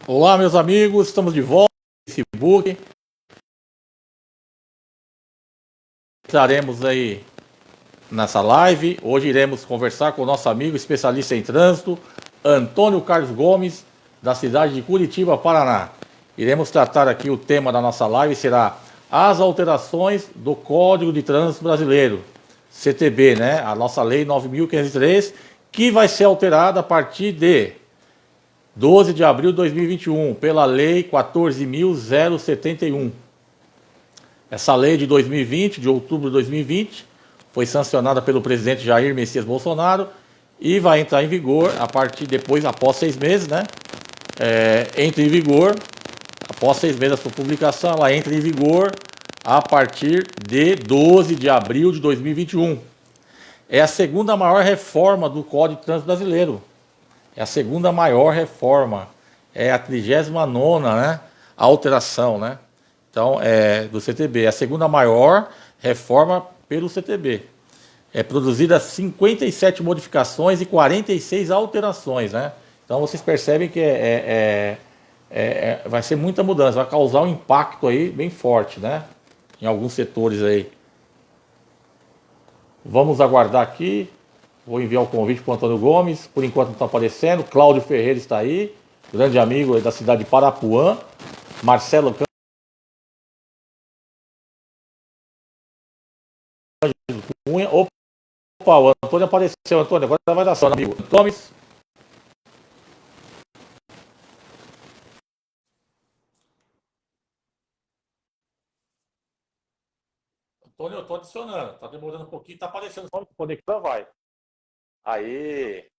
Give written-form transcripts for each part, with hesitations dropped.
Olá, meus amigos, estamos de volta no Facebook. Estaremos aí nessa live. Hoje iremos conversar com o nosso amigo especialista em trânsito, Antônio Carlos Gomes, da cidade de Curitiba, Paraná. Iremos tratar aqui, o tema da nossa live será as alterações do Código de Trânsito Brasileiro, CTB, né? A nossa Lei 9.503, que vai ser alterada a partir de 12 de abril de 2021, pela Lei 14.071. Essa lei de 2020, de outubro de 2020, foi sancionada pelo presidente Jair Messias Bolsonaro e vai entrar em vigor a partir depois, após 6 meses, né? Entra em vigor, após 6 meses da sua publicação, ela entra em vigor a partir de 12 de abril de 2021. É a segunda maior reforma do Código de Trânsito Brasileiro. É a segunda maior reforma. É a 39ª, né, alteração, né? Então, do CTB. É a segunda maior reforma pelo CTB. É produzida 57 modificações e 46 alterações, né? Então, vocês percebem que vai ser muita mudança, vai causar um impacto aí bem forte, né? Em alguns setores aí. Vamos aguardar aqui. Vou enviar o convite para o Antônio Gomes. Por enquanto não está aparecendo. Cláudio Ferreira está aí, grande amigo aí da cidade de Parapuã. Marcelo Cunha. Opa, o Antônio apareceu. Antônio, agora vai dar ação, amigo. Gomes. Antônio, eu estou adicionando. Está demorando um pouquinho, está aparecendo. Só conectar, vai. Aí.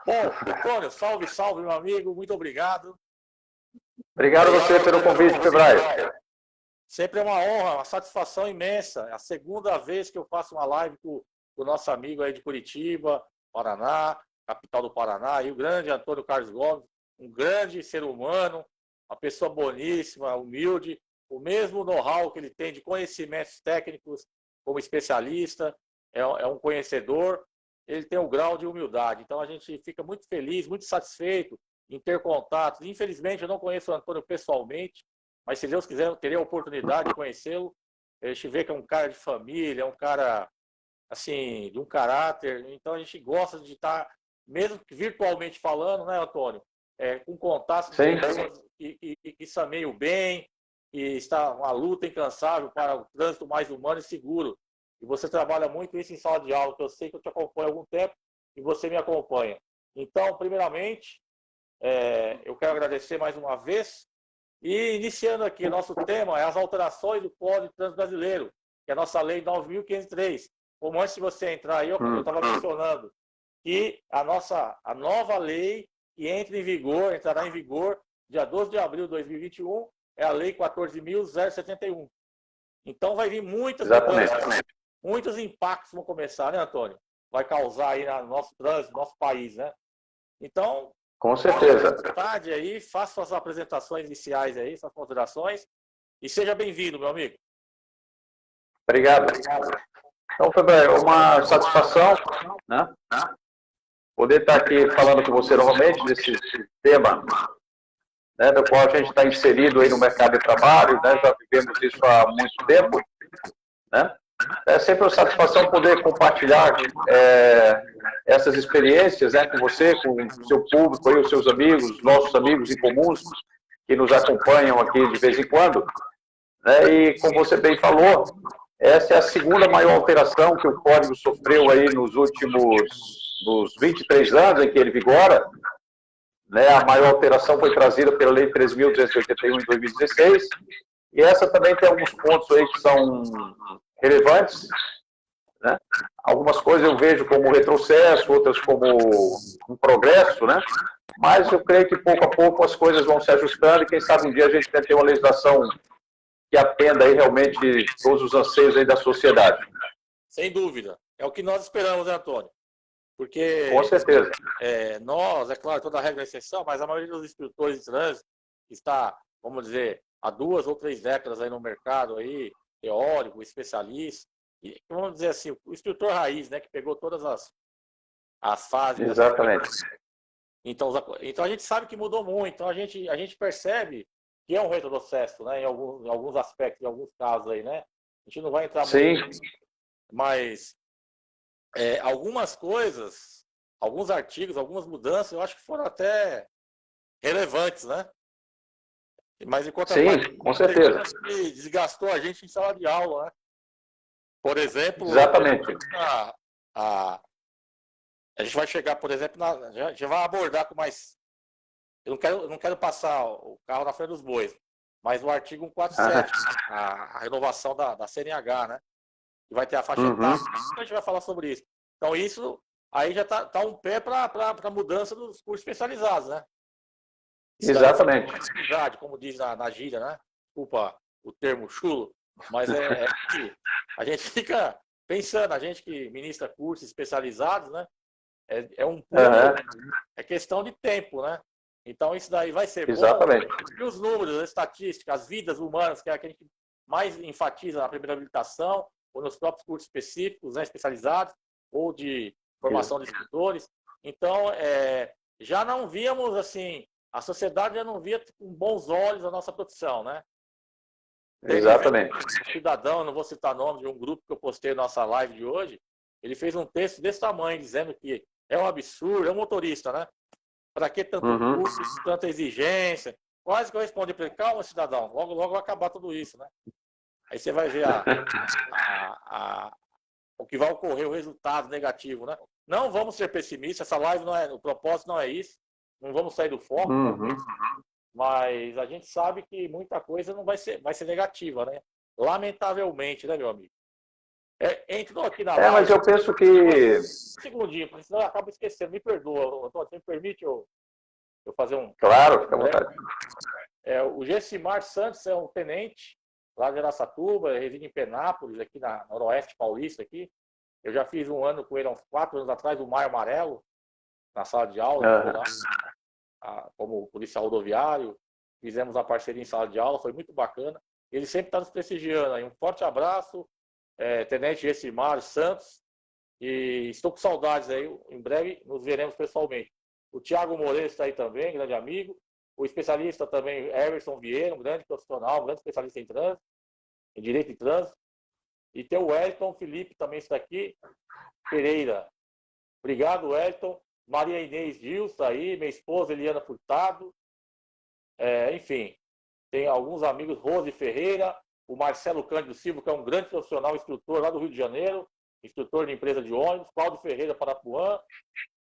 Bom, Antônio, salve, salve, meu amigo. Muito obrigado. Obrigado a você pelo convite, Febraio. Sempre é uma honra, uma satisfação imensa. É a segunda vez que eu faço uma live com o nosso amigo aí de Curitiba, Paraná, capital do Paraná, e o grande Antônio Carlos Gomes, um grande ser humano, uma pessoa boníssima, humilde, o mesmo know-how que ele tem de conhecimentos técnicos como especialista, é um conhecedor, ele tem um grau de humildade. Então a gente fica muito feliz, muito satisfeito em ter contatos. Infelizmente eu não conheço o Antônio pessoalmente, mas se Deus quiser, eu terei a oportunidade de conhecê-lo. A gente vê que é um cara de família, é um cara, assim, de um caráter. Então a gente gosta de estar, mesmo que virtualmente falando, né, Antônio? Com contato com pessoas que sameiam bem, e está uma luta incansável para o trânsito mais humano e seguro. E você trabalha muito isso em sala de aula, que eu sei que eu te acompanho há algum tempo e você me acompanha. Então, primeiramente, eu quero agradecer mais uma vez. E iniciando aqui, nosso tema é as alterações do Código de Trânsito Brasileiro, que é a nossa Lei 9.503. Como antes de você entrar aí, eu estava mencionando que a nova lei que entrará em vigor dia 12 de abril de 2021, é a Lei 14.071. Então vai vir muitas mudanças, muitos impactos vão começar, né, Antônio? Vai causar aí no nosso trânsito, no nosso país, né? Então, com certeza. Tarde aí, faça suas apresentações iniciais aí, suas considerações, e seja bem-vindo, meu amigo. Obrigado. Então, Febraio, é uma satisfação, né? Poder estar aqui falando com você novamente desse tema, né, do qual a gente está inserido aí no mercado de trabalho, né? Já vivemos isso há muito tempo, né? É sempre uma satisfação poder compartilhar essas experiências, né, com você, com o seu público, aí, os seus amigos, nossos amigos em comuns, que nos acompanham aqui de vez em quando. Né, e, como você bem falou, essa é a segunda maior alteração que o Código sofreu aí nos últimos 23 anos em que ele vigora. Né, a maior alteração foi trazida pela Lei 13.281 em 2016, e essa também tem alguns pontos aí que são relevantes, né? Algumas coisas eu vejo como retrocesso, outras como um progresso, né? Mas eu creio que pouco a pouco as coisas vão se ajustando e quem sabe um dia a gente vai ter uma legislação que atenda aí realmente todos os anseios aí da sociedade. Sem dúvida. É o que nós esperamos, né, Antônio? Porque com certeza. Nós, é claro, toda regra é exceção, mas a maioria dos instrutores de trânsito está, vamos dizer, há 2 ou 3 décadas aí no mercado, aí, teórico, especialista, e vamos dizer assim, o instrutor raiz, né, que pegou todas as fases. Exatamente. Então a gente sabe que mudou muito, então a gente percebe que é um retrocesso, né, em alguns aspectos, em alguns casos aí, né? A gente não vai entrar muito, mas algumas coisas, alguns artigos, algumas mudanças, eu acho que foram até relevantes, né? Mas enquanto com certeza. Que desgastou a gente em sala de aula, né? Por exemplo, exatamente. A gente vai chegar, por exemplo, já vai abordar com mais. Eu não quero passar o carro na frente dos bois, mas o artigo 147, a renovação da CNH, né? Que vai ter a faixa etária, a gente vai falar sobre isso. Então, isso aí já tá um pé para a mudança dos cursos especializados, né? Exatamente. Como diz na gíria, né? Desculpa o termo chulo, mas que a gente fica pensando, a gente que ministra cursos especializados, né? É um pulo, é questão de tempo, né? Então isso daí vai ser exatamente. Bom. E os números, as estatísticas, as vidas humanas, que é a que a gente mais enfatiza na primeira habilitação, ou nos próprios cursos específicos, né, especializados, ou de formação de instrutores. Então, já não víamos assim, a sociedade já não via com bons olhos a nossa profissão, né? Exatamente. Um cidadão, não vou citar nome, de um grupo que eu postei na nossa live de hoje, ele fez um texto desse tamanho, dizendo que é um absurdo, é um motorista, né? Para que tanto curso, tanta exigência? Quase que eu respondi para ele, calma, cidadão, logo vai acabar tudo isso, né? Aí você vai ver o que vai ocorrer, o resultado negativo, né? Não vamos ser pessimistas, essa live o propósito não é isso, não vamos sair do foco, mas a gente sabe que muita coisa não vai ser negativa, né? Lamentavelmente, né, meu amigo? Entrou aqui na live... mas eu penso que... Um segundinho, porque senão eu acabo esquecendo. Me perdoa, Antônio, você me permite eu fazer um... Claro, fica à vontade. O Gessimar Santos é um tenente lá de Araçatuba, reside em Penápolis, aqui na Noroeste Paulista. Aqui. Eu já fiz um ano com ele, há uns 4 anos atrás, o Maio Amarelo, na sala de aula, como policial rodoviário. Fizemos a parceria em sala de aula, foi muito bacana. Ele sempre está nos prestigiando aí. Um forte abraço, Tenente Gessimar Santos. E estou com saudades aí. Em breve nos veremos pessoalmente. O Thiago Moreira está aí também, grande amigo. O especialista também, Everson Vieira, um grande profissional, um grande especialista em trânsito, em direito de trânsito. E tem o Wellington Felipe também está aqui. Pereira. Obrigado, Wellington. Maria Inês Gil está aí, minha esposa Eliana Furtado. Enfim, tem alguns amigos, Rose Ferreira, o Marcelo Cândido Silva, que é um grande profissional, instrutor lá do Rio de Janeiro, instrutor de empresa de ônibus, Cláudio Ferreira Parapuã,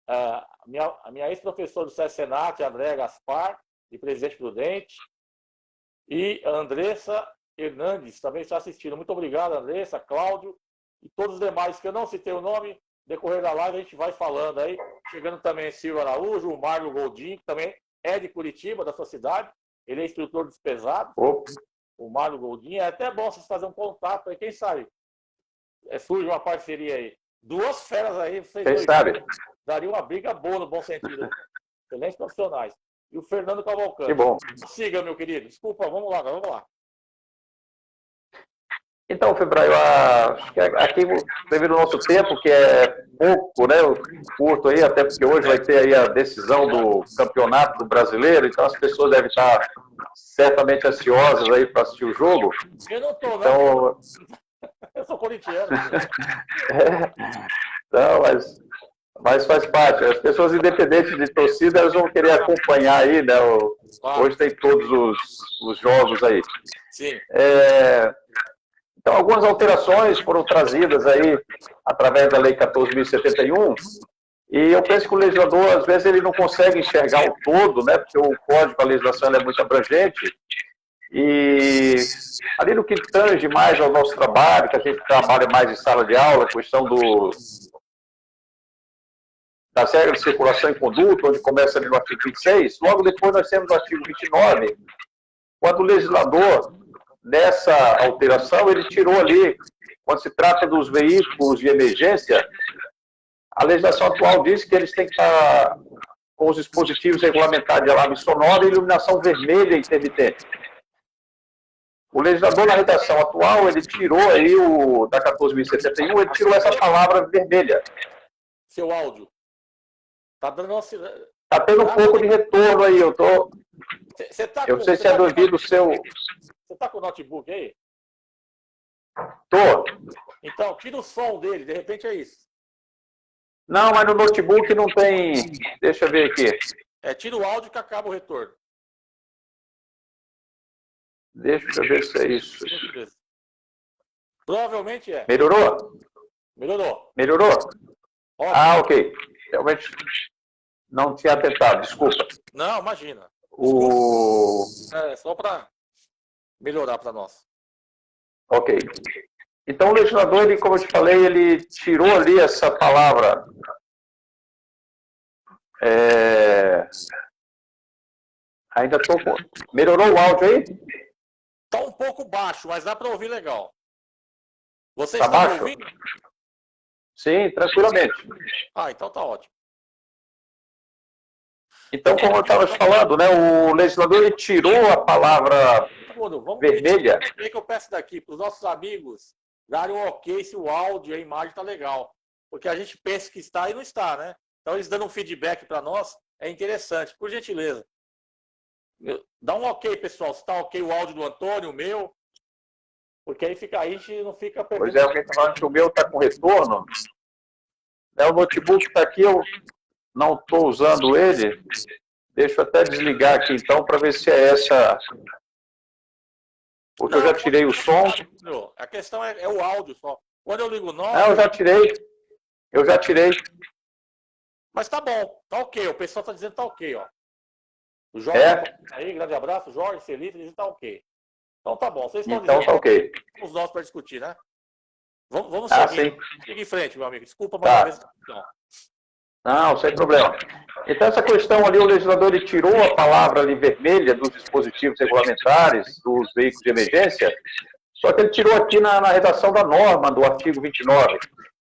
a minha ex-professora do SESC-Senat, Andréa Gaspar, de Presidente Prudente, e a Andressa Hernandes também está assistindo. Muito obrigado, Andressa, Cláudio, e todos os demais que eu não citei o nome, decorrer da live a gente vai falando aí, chegando também Silvio Araújo, o Marlon Goldin, que também é de Curitiba, da sua cidade, ele é instrutor dos pesados, o Marlon Goldin, é até bom vocês fazerem um contato aí, quem sabe, surge uma parceria aí. 2 feras aí, vocês quem sabe? Daria uma briga boa no bom sentido, excelentes profissionais. E o Fernando Cavalcante. Que bom. Siga, meu querido. Desculpa, vamos lá. Então, Febraio, acho que aqui, devido ao nosso tempo, que é pouco, né, curto aí, até porque hoje vai ter aí a decisão do campeonato brasileiro, então as pessoas devem estar certamente ansiosas aí para assistir o jogo. Eu não estou, então... não. Eu sou corintiano. Não, mas faz parte. As pessoas independentes de torcida, elas vão querer acompanhar aí, né? Hoje tem todos os jogos aí. Sim. Então, algumas alterações foram trazidas aí através da Lei 14.071, e eu penso que o legislador, às vezes, ele não consegue enxergar o todo, né? Porque o código, a legislação é muito abrangente, e ali no que tange mais ao nosso trabalho, que a gente trabalha mais em sala de aula, a questão das regras de circulação e conduta, onde começa ali no artigo 26, logo depois nós temos o artigo 29, quando o legislador, nessa alteração, ele tirou ali, quando se trata dos veículos de emergência, a legislação atual diz que eles têm que estar com os dispositivos regulamentares de alarme sonoro e iluminação vermelha intermitente. O legislador, na redação atual, ele tirou aí da 14.071, ele tirou essa palavra vermelha. Seu áudio. Tá Tá tendo um pouco de retorno aí, eu tô... eu não sei se é devido o seu... Você tá com o notebook aí? Tô. Então, tira o som dele, de repente é isso. Não, mas no notebook não tem... Deixa eu ver aqui. Tira o áudio que acaba o retorno. Deixa eu ver se é isso. Provavelmente é. Melhorou? Melhorou. Melhorou? Ótimo. Ah, ok. Realmente não tinha tentado, desculpa. Não, imagina. Desculpa. É só para melhorar para nós. Ok. Então o legislador, ele, como eu te falei, ele tirou ali essa palavra. Ainda estou. Melhorou o áudio aí? Está um pouco baixo, mas dá para ouvir legal. Você está está baixo? me ouvindo? Sim, tranquilamente. Ah, então tá ótimo. Então, como eu estava te falando, né, o legislador ele tirou a palavra vermelha. Vamos que eu peço daqui para os nossos amigos darem um ok se o áudio e a imagem está legal. Porque a gente pensa que está e não está, né? Então, eles dando um feedback para nós é interessante. Por gentileza. Dá um ok, pessoal. Se está ok o áudio do Antônio, o meu. Porque aí a gente não fica perdendo. Pois é, alguém está falando que o meu está com retorno. O notebook está aqui, eu não estou usando ele. Deixa eu até desligar aqui então para ver se é essa. Porque eu já tirei o som. A questão é o áudio só. Quando eu ligo o nome. Não, eu já tirei. Eu já tirei. Mas tá bom, tá ok. O pessoal está dizendo que tá ok, ó. O Jorge aí, grande abraço, Jorge, Celita, diz que tá ok. Então tá bom. Vocês estão então dizendo tá ok. Vamos nós para discutir, né? Vamos seguir. Sim. Fique em frente, meu amigo. Desculpa mais uma vez. Não, sem problema. Então, essa questão ali, o legislador ele tirou a palavra ali vermelha dos dispositivos regulamentares, dos veículos de emergência, só que ele tirou aqui na redação da norma do artigo 29.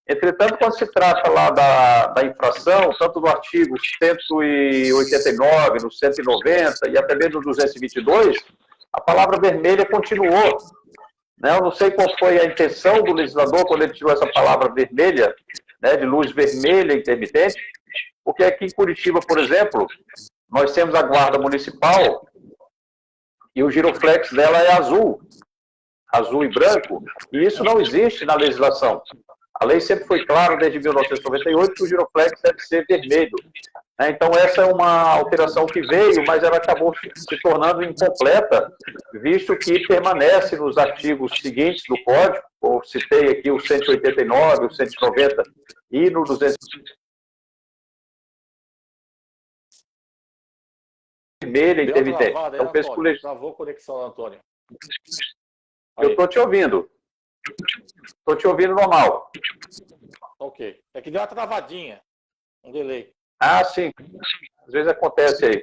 Entretanto, quando se trata lá da infração, tanto do artigo 189, no 190 e até mesmo no 222, a palavra vermelha continuou. Eu não sei qual foi a intenção do legislador quando ele tirou essa palavra vermelha, né, de luz vermelha intermitente, porque aqui em Curitiba, por exemplo, nós temos a guarda municipal e o giroflex dela é azul e branco, e isso não existe na legislação. A lei sempre foi clara, desde 1998, que o giroflex deve ser vermelho. Então, essa é uma alteração que veio, mas ela acabou se tornando incompleta, visto que permanece nos artigos seguintes do Código, eu citei aqui o 189, o 190 e no 200. Vermelha intermitente. Então, penso que travou a conexão, Antônio. Eu estou te ouvindo. Estou te ouvindo normal. Ok. É que deu uma travadinha, um delay. Ah, sim. Às vezes acontece aí.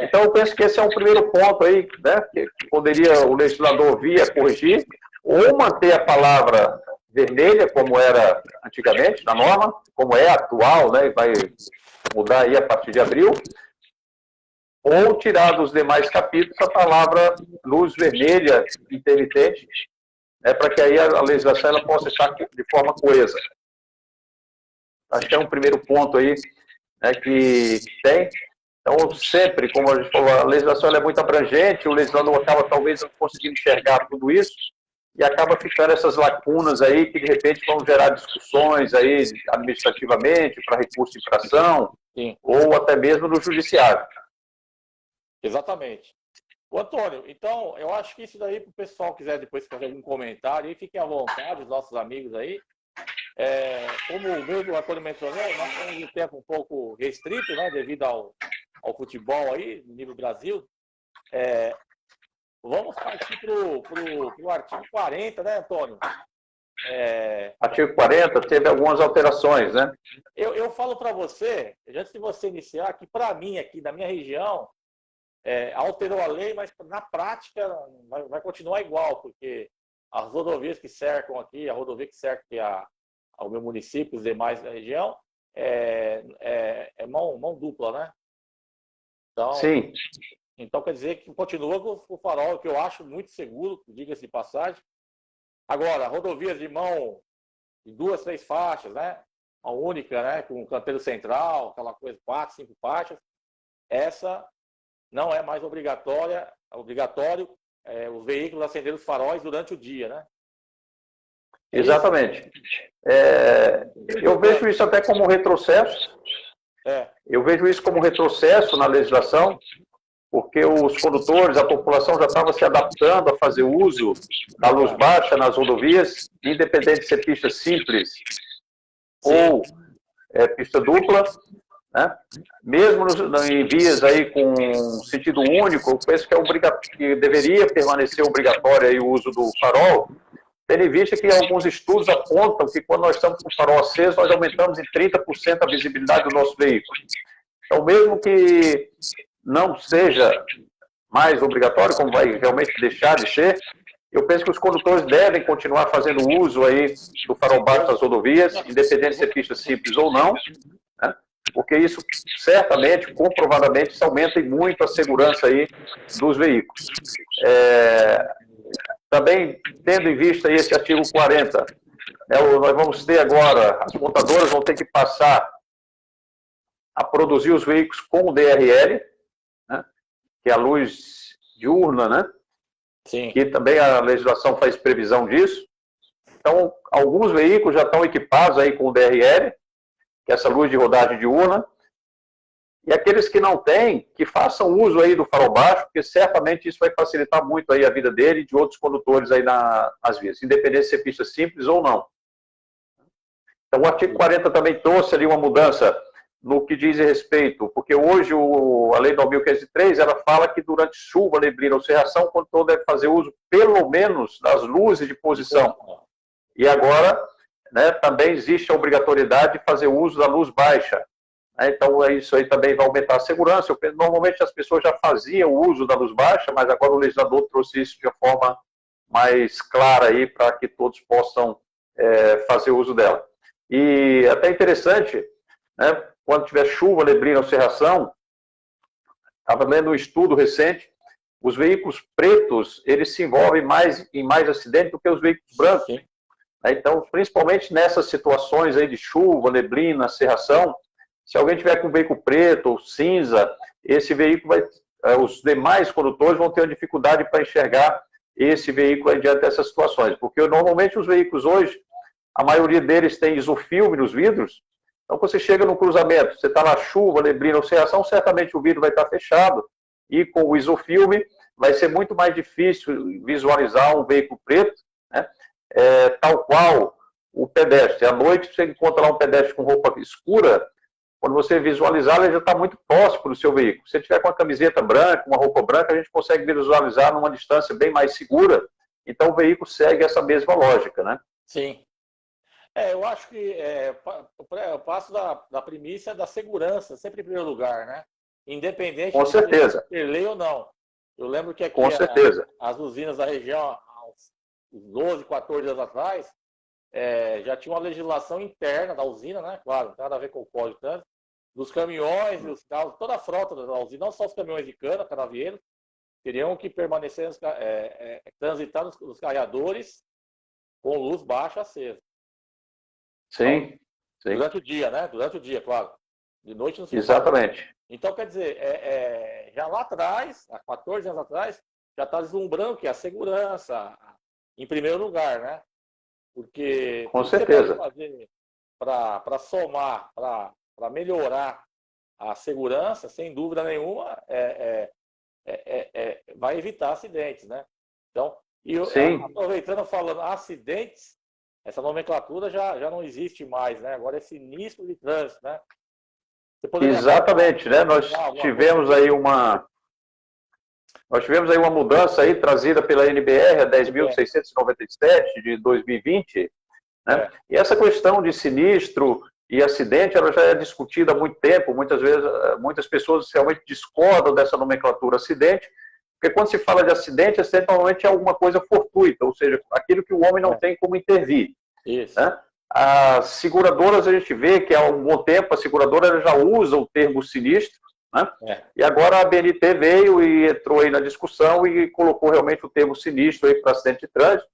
Então, eu penso que esse é um primeiro ponto aí, né, que poderia o legislador vir a corrigir, ou manter a palavra vermelha, como era antigamente, na norma, como é atual, né, vai mudar aí a partir de abril, ou tirar dos demais capítulos a palavra luz vermelha intermitente, para que aí a legislação ela possa estar de forma coesa. Acho que é um primeiro ponto aí, né, que tem. Então, sempre, como a gente falou, a legislação ela é muito abrangente, o legislador acaba talvez não conseguindo enxergar tudo isso, e acaba ficando essas lacunas aí que, de repente, vão gerar discussões aí administrativamente, para recurso de infração, sim, ou até mesmo no judiciário. Exatamente. O Antônio, então, eu acho que isso daí, para o pessoal quiser depois fazer algum comentário, aí fiquem à vontade, os nossos amigos aí. Como o mesmo Antônio mencionou, nós temos um tempo um pouco restrito, né, devido ao futebol aí, no nível Brasil. Vamos partir para o artigo 40, né, Antônio? Artigo 40 teve algumas alterações, né? Eu falo para você, antes de você iniciar, que para mim aqui, da minha região, alterou a lei, mas na prática vai continuar igual, porque as rodovias que cercam aqui, a rodovia que cerca ao meu município, os demais da região, é mão dupla, né? Então, sim. Então quer dizer que continua com o farol, que eu acho muito seguro, diga-se de passagem. Agora, rodovias de mão de 2, 3 faixas, né? Uma única, né? Com canteiro central, aquela coisa, 4, 5 faixas. essa não é mais obrigatório os veículos acenderem os faróis durante o dia, né? Exatamente. Eu vejo isso até como retrocesso. Eu vejo isso como retrocesso na legislação, porque os condutores, a população já estava se adaptando a fazer uso da luz baixa nas rodovias, independente de ser pista simples ou pista dupla, né? Mesmo em vias aí com sentido único, eu penso que deveria permanecer obrigatório aí o uso do farol, tendo em vista que alguns estudos apontam que quando nós estamos com o farol aceso, nós aumentamos em 30% a visibilidade do nosso veículo. Então, mesmo que não seja mais obrigatório, como vai realmente deixar de ser, eu penso que os condutores devem continuar fazendo uso aí do farol baixo das rodovias, independente de ser pista simples ou não, né? Porque isso certamente, comprovadamente, isso aumenta muito a segurança aí dos veículos. Também, tendo em vista aí esse artigo 40, nós vamos ter agora, as montadoras vão ter que passar a produzir os veículos com o DRL, né, que é a luz diurna, né? Sim. Que também a legislação faz previsão disso. Então, alguns veículos já estão equipados aí com o DRL, que é essa luz de rodagem diurna, e aqueles que não têm, que façam uso aí do farol baixo, porque certamente isso vai facilitar muito aí a vida dele e de outros condutores aí nas vias, independente de ser pista simples ou não. Então, o artigo 40 também trouxe ali uma mudança no que diz respeito, porque hoje a Lei 9.503, ela fala que durante chuva, neblina ou cerração, o condutor deve fazer uso, pelo menos, das luzes de posição. E agora, né, também existe a obrigatoriedade de fazer uso da luz baixa. Então, isso aí também vai aumentar a segurança. Normalmente, as pessoas já faziam o uso da luz baixa, mas agora o legislador trouxe isso de uma forma mais clara aí para que todos possam fazer uso dela. E até interessante, né, quando tiver chuva, neblina ou cerração, estava lendo um estudo recente, os veículos pretos, eles se envolvem em mais acidentes do que os veículos brancos. Sim. Então, principalmente nessas situações aí de chuva, neblina, cerração, se alguém tiver com um veículo preto ou cinza, esse veículo os demais condutores vão ter uma dificuldade para enxergar esse veículo aí diante dessas situações, porque normalmente os veículos hoje, a maioria deles tem isofilme nos vidros. Então, quando você chega no cruzamento, você está na chuva, neblina ou cerração, certamente o vidro vai estar fechado, e com o isofilme vai ser muito mais difícil visualizar um veículo preto, né? Tal qual o pedestre. À noite, você encontra lá um pedestre com roupa escura, quando você visualizar, ele já está muito próximo do seu veículo. Se você tiver com uma camiseta branca, uma roupa branca, a gente consegue visualizar numa distância bem mais segura. Então, o veículo segue essa mesma lógica, né? Sim. Eu acho que eu passo da premissa da segurança, sempre em primeiro lugar, né? Independente com certeza. de ter lei ou não. Eu lembro que aqui com certeza. As usinas da região, há uns 12, 14 anos atrás, já tinha uma legislação interna da usina, né? Claro, não tem nada a ver com o código de trânsito, dos caminhões e os carros, toda a frota da usina, não só os caminhões de cana, canavieiros, teriam que permanecer, transitar nos carregadores com luz baixa acesa. Sim, sim. Durante o dia, né? Durante o dia, claro. De noite não se Exatamente. Fala. Então, quer dizer, já lá atrás, há 14 anos atrás, já está deslumbrando que a segurança, em primeiro lugar, né? Porque com certeza. Para somar, para melhorar a segurança, sem dúvida nenhuma, vai evitar acidentes, né? Então, aproveitando falando acidentes, essa nomenclatura já não existe mais, né? Agora é sinistro de trânsito, né? Exatamente, né? Nós tivemos aí uma mudança aí trazida pela NBR, a 10.697 de 2020, né? E essa questão de sinistro e acidente, ela já é discutida há muito tempo. Muitas vezes, muitas pessoas realmente discordam dessa nomenclatura acidente, porque quando se fala de acidente normalmente é alguma coisa fortuita, ou seja, aquilo que o homem não tem como intervir. Isso. Né? As seguradoras, a gente vê que há um bom tempo a seguradora já usa o termo sinistro, né? E agora a ABNT veio e entrou aí na discussão e colocou realmente o termo sinistro aí para acidente de trânsito.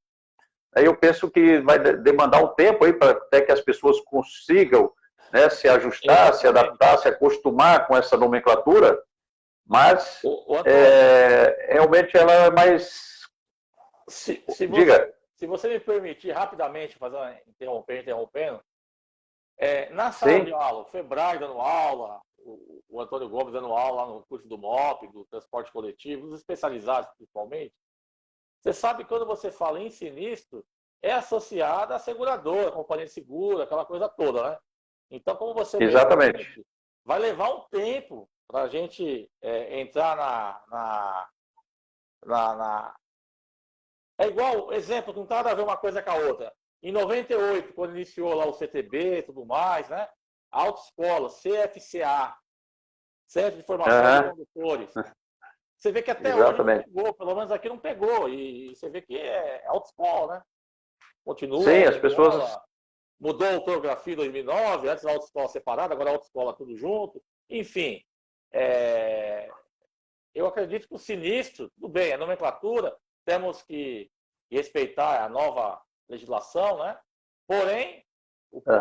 Aí eu penso que vai demandar um tempo aí para até que as pessoas consigam, né, se ajustar, se adaptar, se acostumar com essa nomenclatura, Mas realmente ela é mais... Diga. Se você me permitir rapidamente fazer uma interrompendo, na sala de aula, o Febrae dando aula, o Antônio Gomes dando aula lá no curso do MOP, do transporte coletivo, os especializados principalmente, você sabe que quando você fala em sinistro, é associada à seguradora, companhia de seguro, aquela coisa toda, né? Então, como você Exatamente. Disse, vai levar um tempo para a gente entrar É igual, exemplo, não tem nada a ver uma coisa com a outra. Em 98, quando iniciou lá o CTB e tudo mais, né? Autoescola, CFCA, Centro de Formação de Condutores. Você vê que até hoje não pegou, pelo menos aqui não pegou. E você vê que é autoescola, né? Continua. Sim, as pessoas... Mudou a ortografia em 2009, antes a autoescola separada, agora a autoescola tudo junto. Enfim, eu acredito que o sinistro, tudo bem, a nomenclatura, temos que respeitar a nova legislação, né? Porém,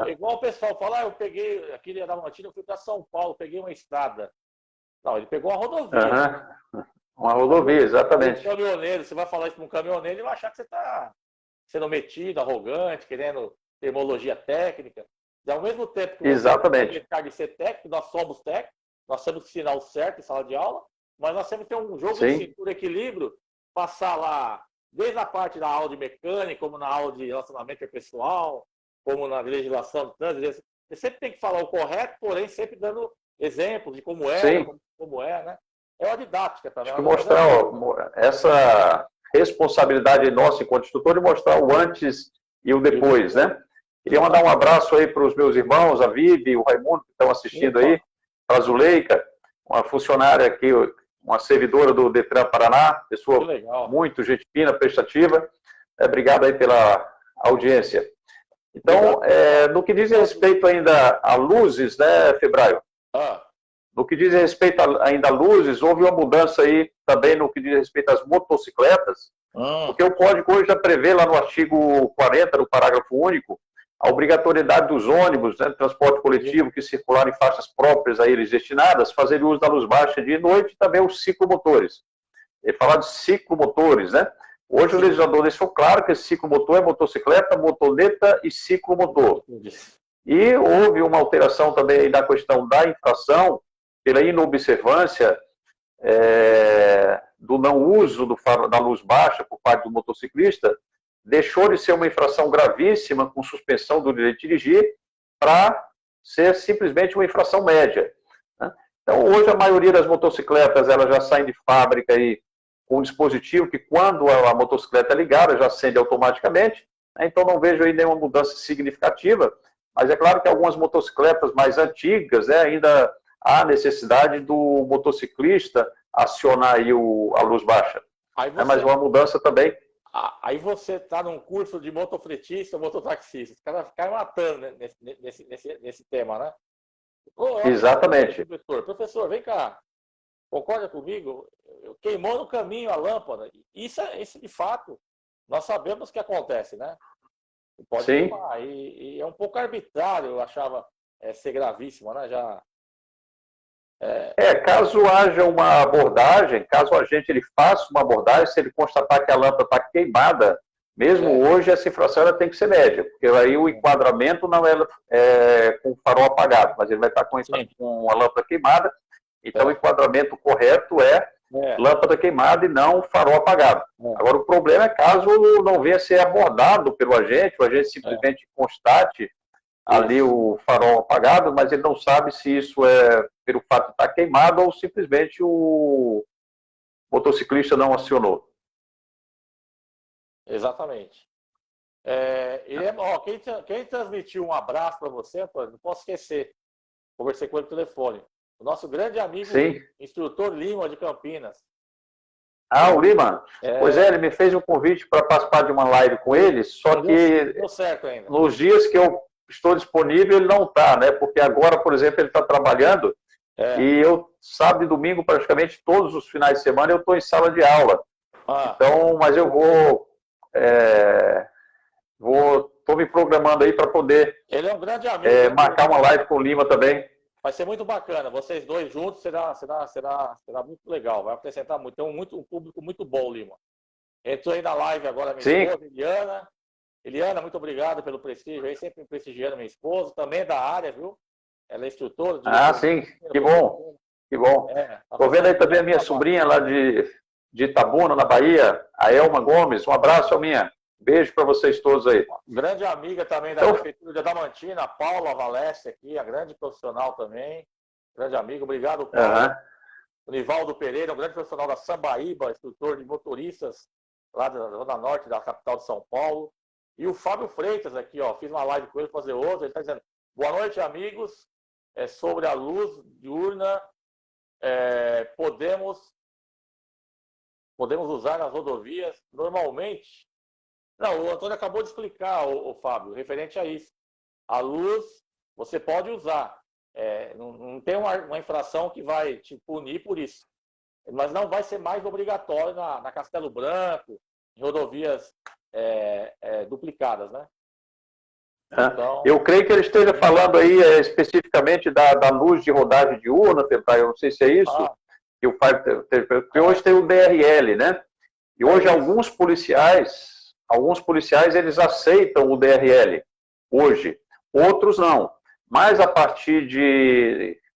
igual o pessoal fala, eu peguei aqui da Diamantina, eu fui para São Paulo, peguei uma estrada. Não, ele pegou uma rodovia. Uma rodovia, exatamente. Um caminhoneiro, você vai falar isso para um caminhoneiro, ele vai achar que você está sendo metido, arrogante, querendo terminologia técnica. E ao mesmo tempo que você tem que deixar de ser técnico, nós somos técnicos, nós temos que ensinar o certo em sala de aula, mas nós temos que ter um jogo de cintura, equilíbrio, passar lá, desde a parte da aula de mecânica, como na aula de relacionamento pessoal, como na legislação de trânsito. Você sempre tem que falar o correto, porém sempre dando exemplos de como é, né? É uma didática também. Acho que mostrar essa responsabilidade nossa enquanto instrutor e mostrar o antes e o depois, né? Queria mandar um abraço aí para os meus irmãos, a Vivi, o Raimundo, que estão assistindo aí, para a Zuleika, uma funcionária aqui, uma servidora do Detran Paraná, pessoa muito gente fina, prestativa. Obrigado aí pela audiência. Então, no que diz respeito ainda a luzes, né, Febraio? No que diz respeito ainda a luzes, houve uma mudança aí também no que diz respeito às motocicletas, porque o código hoje já prevê lá no artigo 40 do parágrafo único a obrigatoriedade dos ônibus, né, de transporte coletivo que circularem em faixas próprias a eles destinadas, fazerem uso da luz baixa dia e noite e também os ciclomotores. Ele fala de ciclomotores, né? Hoje o legislador deixou claro que esse ciclomotor é motocicleta, motoneta e ciclomotor. E houve uma alteração também na questão da infração pela inobservância do não uso da luz baixa por parte do motociclista, deixou de ser uma infração gravíssima com suspensão do direito de dirigir para ser simplesmente uma infração média, né? Então, hoje a maioria das motocicletas elas já saem de fábrica aí com um dispositivo que, quando a motocicleta é ligada, já acende automaticamente, né? Então, não vejo aí nenhuma mudança significativa, mas é claro que algumas motocicletas mais antigas, né, ainda há necessidade do motociclista acionar aí a luz baixa. Mas uma mudança também. Aí você está num curso de motofretista, mototaxista. Os caras ficam matando nesse tema, né? Exatamente. Professor, vem cá. Concorda comigo? Queimou no caminho a lâmpada. Isso de fato, nós sabemos que acontece, né? Pode queimar. E é um pouco arbitrário, eu achava ser gravíssimo, né? Caso haja uma abordagem, caso o agente ele faça uma abordagem, se ele constatar que a lâmpada está queimada, mesmo hoje essa infração ela tem que ser média, porque aí o enquadramento não é com o farol apagado, mas ele vai estar com a lâmpada queimada, então o enquadramento correto é lâmpada queimada e não farol apagado. Agora o problema é caso não venha a ser abordado pelo agente, o agente simplesmente constate ali o farol apagado, mas ele não sabe se isso é pelo fato de estar queimado ou simplesmente o motociclista não acionou. Exatamente. Quem transmitiu um abraço para você, Antônio, não posso esquecer, conversei com ele no telefone, o nosso grande amigo, instrutor Lima de Campinas. O Lima? Pois ele me fez um convite para participar de uma live com ele, só que deu certo ainda. Nos dias que eu estou disponível, ele não está, né? Porque agora, por exemplo, ele está trabalhando e eu, sábado e domingo, praticamente todos os finais de semana, eu estou em sala de aula. Então, mas eu estou me programando aí para poder ele é um grande amigo, marcar uma live com o Lima também, vai ser muito bacana. Vocês dois juntos será muito legal. Vai acrescentar muito. Tem um público muito bom, Lima. Entrou aí na live agora minha esposa, Eliana. Eliana, muito obrigado pelo prestígio aí, sempre prestigiando minha esposa, também da área, viu? Ela é instrutora. Sim, que bom, que bom. Estou vendo aí também a minha sobrinha lá de Itabuna, na Bahia, a Elma Gomes. Um abraço, Elminha. Beijo para vocês todos aí. Grande amiga também da Prefeitura de Adamantina, a Paula Valeste aqui, a grande profissional também. Grande amigo, obrigado, Paula. O Nivaldo Pereira, um grande profissional da Sambaíba, instrutor de motoristas lá da Zona Norte da capital de São Paulo. E o Fábio Freitas aqui, ó, fiz uma live com ele, fazer outra. Ele está dizendo: boa noite, amigos. Sobre a luz diurna, podemos usar nas rodovias normalmente. Não, o Antônio acabou de explicar, o Fábio, referente a isso. A luz você pode usar. Não tem uma infração que vai te punir por isso. Mas não vai ser mais obrigatório na Castelo Branco, em rodovias duplicadas, né? Então, eu creio que ele esteja falando aí especificamente da luz de rodagem diurna, eu não sei se é isso, que o pai, porque hoje tem o DRL, né? E hoje alguns policiais eles aceitam o DRL hoje, outros não. Mas a partir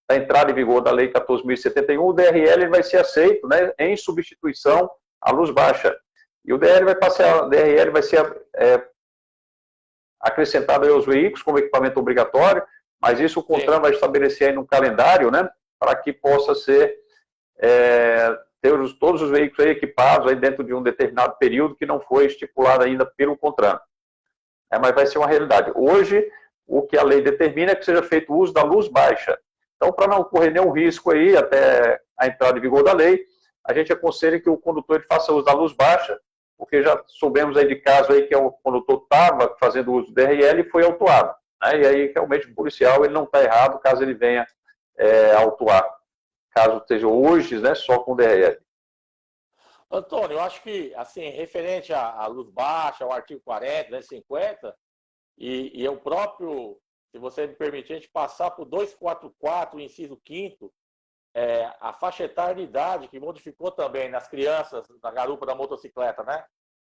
da entrada em vigor da Lei 14.071, o DRL vai ser aceito, né, em substituição à luz baixa. E o DRL vai ser acrescentado aí aos veículos como equipamento obrigatório, mas isso o CONTRAN vai estabelecer aí no calendário, né, para que possa ser ter todos os veículos aí equipados aí dentro de um determinado período que não foi estipulado ainda pelo CONTRAN. Mas vai ser uma realidade. Hoje, o que a lei determina é que seja feito uso da luz baixa. Então, para não correr nenhum risco aí até a entrada em vigor da lei, a gente aconselha que o condutor faça uso da luz baixa, porque já soubemos aí de caso aí que o condutor estava fazendo uso do DRL e foi autuado. Né? E aí, realmente, o policial ele não está errado caso ele venha autuar. Caso esteja hoje, né, só com DRL. Antônio, eu acho que, assim, referente à luz baixa, ao artigo 40, 250, e o próprio, se você me permitir, a gente passar por 244, inciso 5º, a faixa etária de idade, que modificou também nas crianças da garupa da motocicleta, né?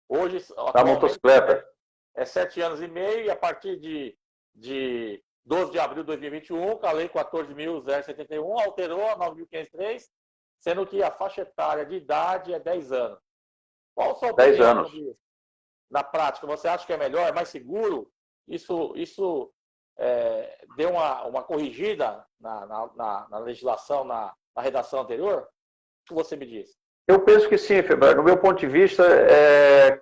Hoje, da motocicleta. É 7 anos e meio, e a partir de 12 de abril de 2021, com a Lei 14.071, alterou a 9.503, sendo que a faixa etária de idade é 10 anos. Qual a sua opinião 10 anos. sobre isso? Na prática, você acha que é melhor, é mais seguro? Isso deu uma corrigida na legislação, na redação anterior? O que você me diz? Eu penso que sim, Febraio. No meu ponto de vista,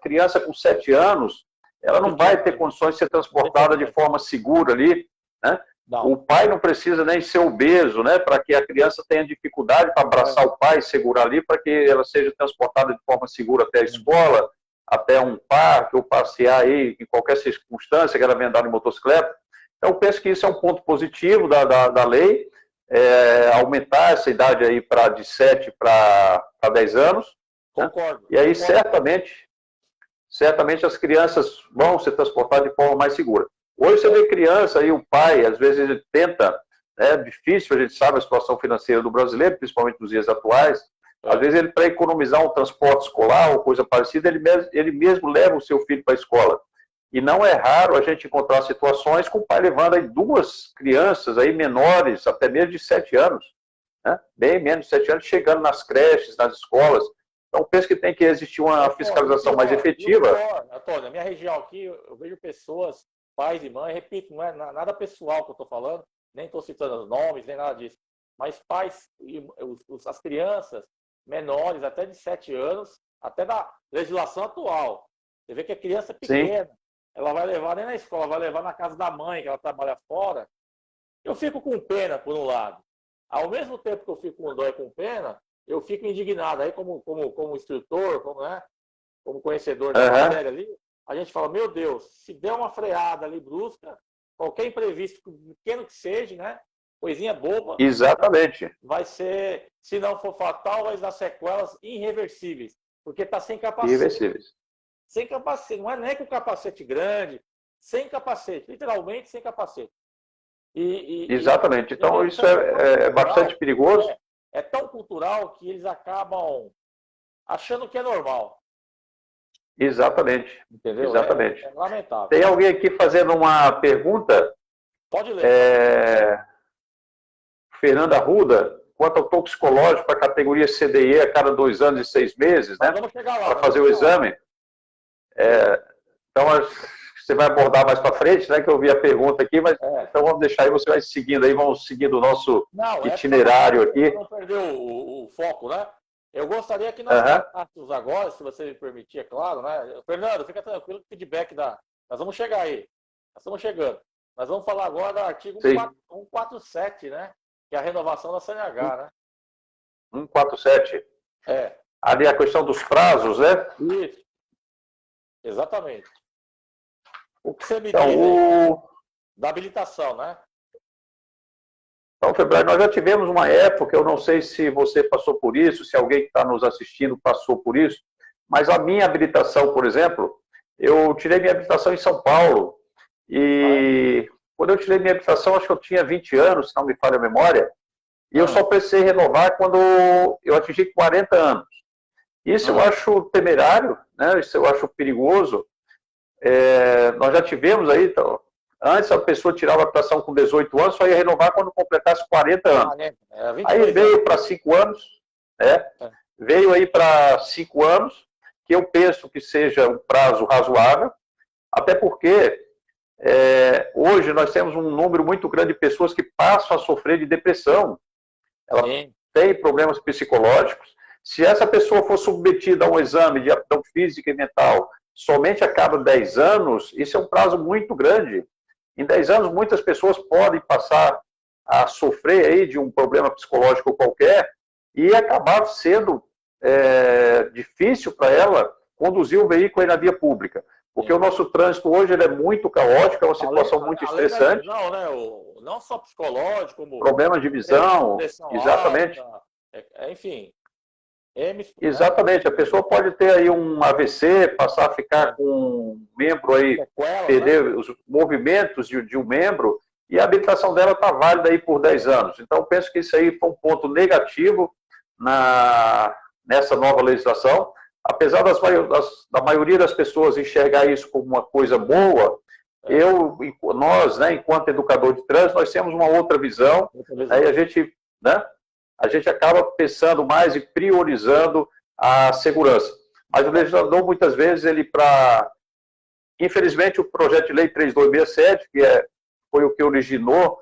criança com 7 anos, ela não vai ter condições de ser transportada de forma segura ali, né? O pai não precisa nem ser obeso, né, para que a criança tenha dificuldade para abraçar o pai e segurar ali, para que ela seja transportada de forma segura até a escola, até um parque, ou passear aí em qualquer circunstância que ela venha andar de motocicleta. Então, eu penso que isso é um ponto positivo da lei, aumentar essa idade aí de 7 para 10 anos. Concordo. Né? E aí, certamente as crianças vão ser transportadas de forma mais segura. Hoje você vê criança e o pai, às vezes ele tenta, é difícil, a gente sabe a situação financeira do brasileiro, principalmente nos dias atuais, às vezes ele, para economizar um transporte escolar ou coisa parecida, ele mesmo leva o seu filho para a escola. E não é raro a gente encontrar situações com o pai levando aí 2 crianças aí menores, até mesmo de 7 anos, né? Bem menos de 7 anos, chegando nas creches, nas escolas. Então, penso que tem que existir uma fiscalização mais efetiva. Antônio, na minha região aqui, eu vejo pessoas, pais e mães, repito, não é nada pessoal que eu estou falando, nem estou citando os nomes, nem nada disso, mas pais e as crianças menores, até de 7 anos, até da legislação atual. Você vê que a criança pequena, sim, ela vai levar nem na escola, vai levar na casa da mãe, que ela trabalha fora. Eu fico com pena, por um lado. Ao mesmo tempo que eu fico com dó e com pena, eu fico indignado. Aí, como instrutor, como conhecedor da matéria ali, a gente fala, meu Deus, se der uma freada ali brusca, qualquer imprevisto, pequeno que seja, né? Coisinha boba. Exatamente. Vai ser, se não for fatal, vai dar sequelas irreversíveis. Porque está sem capacete. Irreversíveis. Sem capacete. Não é nem com capacete grande, sem capacete. Literalmente sem capacete. Exatamente. Então, isso é bastante perigoso. É tão cultural que eles acabam achando que é normal. Exatamente. Entendeu? Exatamente. É lamentável. Tem alguém aqui fazendo uma pergunta. Pode ler. Fernanda Arruda, quanto ao toxicológico para a categoria CDE a cada 2 anos e 6 meses, né? Vamos chegar lá. Para fazer o exame. Então, você vai abordar mais para frente, né? Que eu vi a pergunta aqui, mas então vamos deixar aí, você vai seguindo aí, vamos seguindo o nosso itinerário aqui. Não perder o foco, né? Eu gostaria que nós tratássemos agora, se você me permitir, é claro, né? Fernando, fica tranquilo que o feedback dá. Nós vamos chegar aí. Nós estamos chegando. Nós vamos falar agora do artigo 147, né? Que é a renovação da CNH, né? 147. Ali a questão dos prazos, né? Isso. Exatamente. O que você me diz da habilitação, né? Então, Febraio, nós já tivemos uma época, eu não sei se você passou por isso, se alguém que está nos assistindo passou por isso, mas a minha habilitação, por exemplo, eu tirei minha habilitação em São Paulo, e quando eu tirei minha habilitação, acho que eu tinha 20 anos, se não me falha a memória, e eu só precisei renovar quando eu atingi 40 anos. Isso eu acho temerário, né? Isso eu acho perigoso. Nós já tivemos aí, então, antes a pessoa tirava a habilitação com 18 anos, só ia renovar quando completasse 40 anos. Aí veio para 5 anos, veio aí para 5 anos, que eu penso que seja um prazo razoável, até porque hoje nós temos um número muito grande de pessoas que passam a sofrer de depressão. Ela tem problemas psicológicos. Se essa pessoa for submetida a um exame de aptidão física e mental somente a cada 10 anos, isso é um prazo muito grande. Em 10 anos, muitas pessoas podem passar a sofrer aí de um problema psicológico qualquer e acabar sendo difícil para ela conduzir o veículo aí na via pública. Porque o nosso trânsito hoje ele é muito caótico, é uma situação muito estressante. Não, né? Não só psicológico, como... Problemas de visão, exatamente. Alta, enfim... Exatamente, a pessoa pode ter aí um AVC, passar a ficar com um membro aí, perder os movimentos de um membro, e a habilitação dela está válida aí por 10 anos. Então, eu penso que isso aí foi um ponto negativo nessa nova legislação. Apesar da maioria das pessoas enxergar isso como uma coisa boa, nós, né, enquanto educador de trânsito, nós temos uma outra visão, aí a gente, né? A gente acaba pensando mais e priorizando a segurança. Mas o legislador, muitas vezes, infelizmente, o projeto de lei 3267, que foi o que originou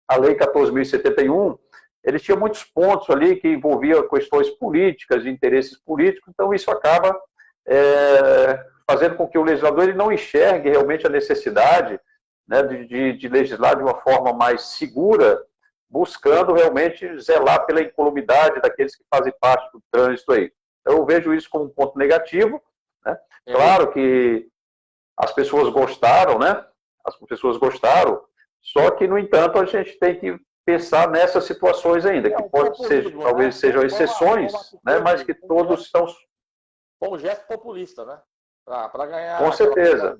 a lei 14.071, ele tinha muitos pontos ali que envolviam questões políticas, de interesses políticos, então isso acaba fazendo com que o legislador ele não enxergue realmente a necessidade, né, de legislar de uma forma mais segura, buscando realmente zelar pela incolumidade daqueles que fazem parte do trânsito aí. Então, eu vejo isso como um ponto negativo, né? Claro que as pessoas gostaram, né? As pessoas gostaram, só que, no entanto, a gente tem que pensar nessas situações ainda, que talvez sejam exceções, né? Mas que todos estão... Foi um gesto populista, né? Para ganhar... Com certeza.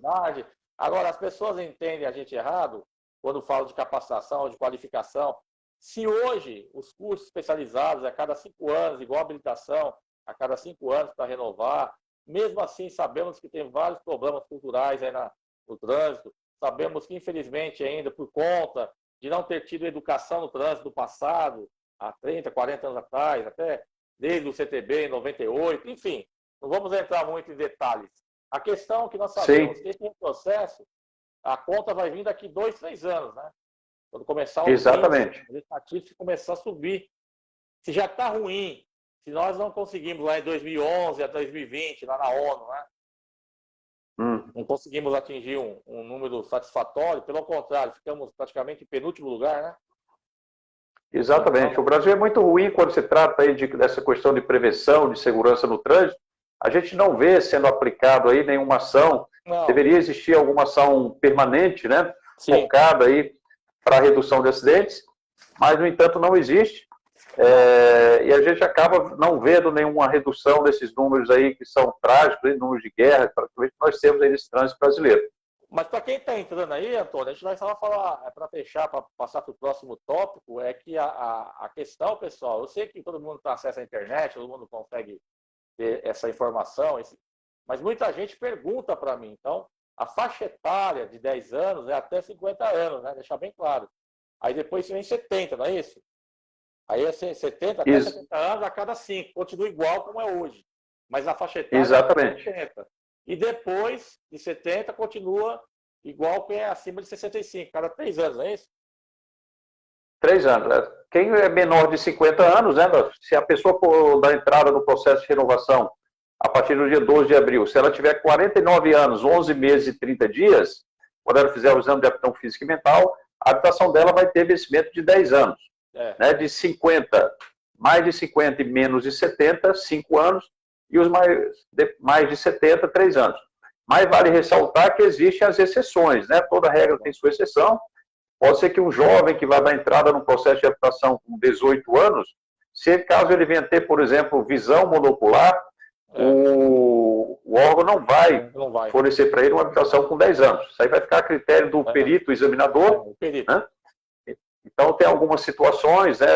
Agora, as pessoas entendem a gente errado quando falam de capacitação, de qualificação. Se hoje os cursos especializados a cada 5 anos, igual a habilitação, a cada 5 anos para renovar, mesmo assim sabemos que tem vários problemas culturais aí no trânsito, sabemos que infelizmente ainda por conta de não ter tido educação no trânsito do passado, há 30, 40 anos atrás, até desde o CTB em 98, enfim, não vamos entrar muito em detalhes. A questão é que nós sabemos que esse processo, a conta vai vir daqui 2, 3 anos, né? Quando começar o estatístico começar a subir. Se já está ruim, se nós não conseguimos lá em 2011 a 2020, lá na ONU, né? Não conseguimos atingir um número satisfatório, pelo contrário, ficamos praticamente em penúltimo lugar, né? Exatamente. Então, o Brasil é muito ruim quando se trata aí dessa questão de prevenção, de segurança no trânsito. A gente não vê sendo aplicado aí nenhuma ação. Não. Deveria existir alguma ação permanente, né? Focada aí para a redução de acidentes, mas, no entanto, não existe. E a gente acaba não vendo nenhuma redução desses números aí que são trágicos, números de guerra, praticamente nós temos aí nesse trânsito brasileiro. Mas para quem está entrando aí, Antônio, a gente vai só falar, para fechar, para passar para o próximo tópico, é que a questão, pessoal, eu sei que todo mundo tem acesso à internet, todo mundo consegue ter essa informação, mas muita gente pergunta para mim. Então, a faixa etária de 10 anos é até 50 anos, né? Deixar bem claro. Aí depois vem 70, não é isso? Aí é 70 até 70 anos a cada 5. Continua igual como é hoje. Mas a faixa etária Exatamente. é 70. E depois de 70 continua igual quem é acima de 65, cada 3 anos, não é isso? 3 anos. Quem é menor de 50 anos, né, se a pessoa for dar entrada no processo de renovação a partir do dia 12 de abril, se ela tiver 49 anos, 11 meses e 30 dias, quando ela fizer o exame de aptidão física e mental, a habitação dela vai ter vencimento de 10 anos. Né, de 50, mais de 50 e menos de 70, 5 anos, e os mais de 70, 3 anos. Mas vale ressaltar que existem as exceções, né? Toda regra tem sua exceção. Pode ser que um jovem que vai dar entrada no processo de habitação com 18 anos, se caso ele venha ter, por exemplo, visão monocular, o órgão não vai fornecer para ele uma habitação com 10 anos. Isso aí vai ficar a critério do perito examinador. Né? Então, tem algumas situações, né?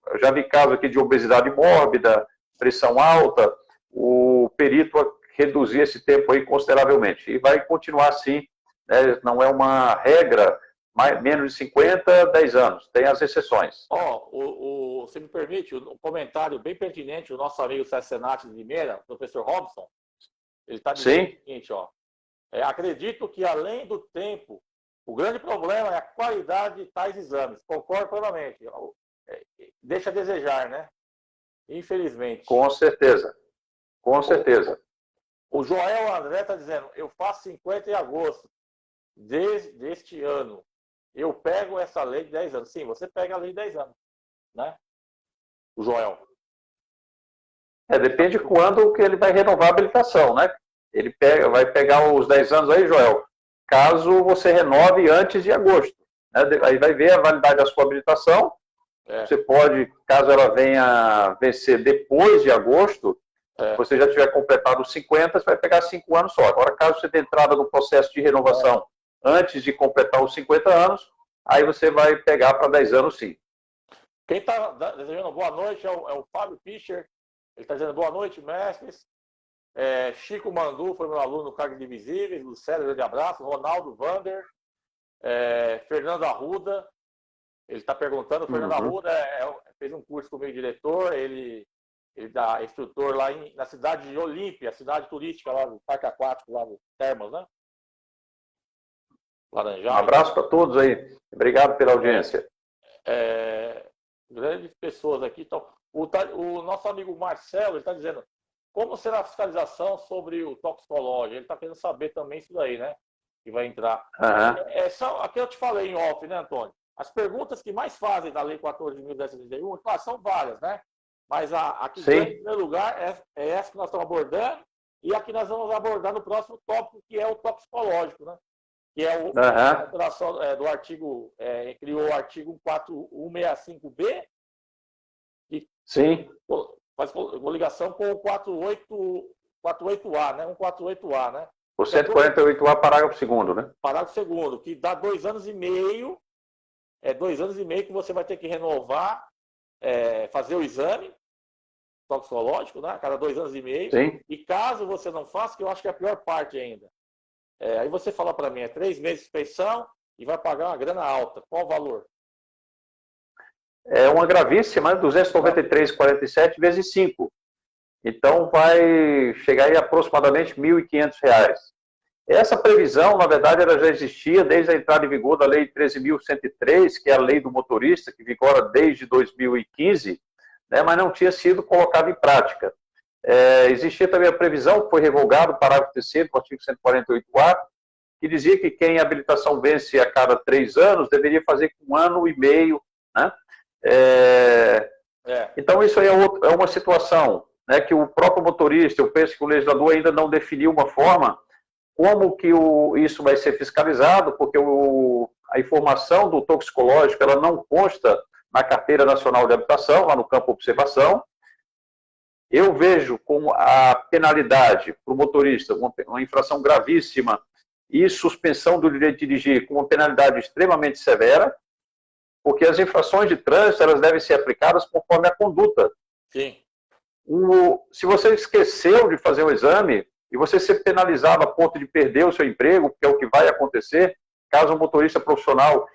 Eu já vi casos aqui de obesidade mórbida, pressão alta, o perito reduzir esse tempo aí consideravelmente. E vai continuar assim, né? Não é uma regra, menos de 50, 10 anos. Tem as exceções. Você me permite, um comentário bem pertinente, o nosso amigo César Senati de Limeira, o professor Robson, ele está dizendo o seguinte, acredito que além do tempo, o grande problema é a qualidade de tais exames. Concordo plenamente. Deixa a desejar, né? Infelizmente. Com certeza. Com certeza. O Joel André está dizendo, eu faço 50 em agosto deste ano. Eu pego essa lei de 10 anos. Sim, você pega a lei de 10 anos. Né? O Joel. Depende de quando que ele vai renovar a habilitação, né? Ele vai pegar os 10 anos aí, Joel, caso você renove antes de agosto. Né? Aí vai ver a validade da sua habilitação. Você pode, caso ela venha vencer depois de agosto, você já tiver completado os 50, você vai pegar 5 anos só. Agora, caso você tenha entrada no processo de renovação antes de completar os 50 anos, aí você vai pegar para 10 anos sim. Quem está desejando boa noite é o Fábio Fischer. Ele está dizendo boa noite, mestres. Chico Mandu foi meu aluno no Cargo de Invisíveis. Lucélio, grande abraço. Ronaldo Vander. Fernando Arruda. Ele está perguntando. Fernando Arruda fez um curso comigo, diretor. Ele dá instrutor lá na cidade de Olímpia, cidade turística lá do Parque Aquático, lá do Termas, né? Laranjal. Um abraço para todos aí. Obrigado pela audiência. Grandes pessoas aqui. Então, o nosso amigo Marcelo está dizendo como será a fiscalização sobre o toxicológico. Ele está querendo saber também isso daí, né? Que vai entrar. Aqui eu te falei em off, né, Antônio? As perguntas que mais fazem da Lei 14.1031, claro, são várias, né? Mas a que vem em primeiro lugar é essa que nós estamos abordando e a que nós vamos abordar no próximo tópico, que é o toxicológico, né? Que é a alteração do artigo, criou o artigo 165B, que faz ligação com o 48A, né? 148A, né? O 148A, parágrafo 2º, né? Parágrafo 2º, que dá 2 anos e meio, 2 anos e meio que você vai ter que renovar, fazer o exame toxicológico, né? A cada 2 anos e meio. Sim. E caso você não faça, que eu acho que é a pior parte ainda, aí você fala para mim, 3 meses de suspensão e vai pagar uma grana alta. Qual o valor? É uma gravíssima, 293,47 vezes 5. Então, vai chegar aí aproximadamente R$ 1.500. Essa previsão, na verdade, ela já existia desde a entrada em vigor da Lei 13.103, que é a lei do motorista, que vigora desde 2015, né, mas não tinha sido colocada em prática. Existia também a previsão, que foi revogado o parágrafo 3º do artigo 148A, que dizia que quem a habilitação vence a cada 3 anos deveria fazer com 1 ano e meio, né? Então, isso aí é uma situação, né, que o próprio motorista, eu penso que o legislador ainda não definiu uma forma como que isso vai ser fiscalizado, porque a informação do toxicológico ela não consta na Carteira Nacional de Habitação, lá no campo observação. Eu vejo como a penalidade para o motorista, uma infração gravíssima, e suspensão do direito de dirigir com uma penalidade extremamente severa, porque as infrações de trânsito elas devem ser aplicadas conforme a conduta. Sim. Se você esqueceu de fazer o exame e você ser penalizado a ponto de perder o seu emprego, que é o que vai acontecer, caso o motorista profissional,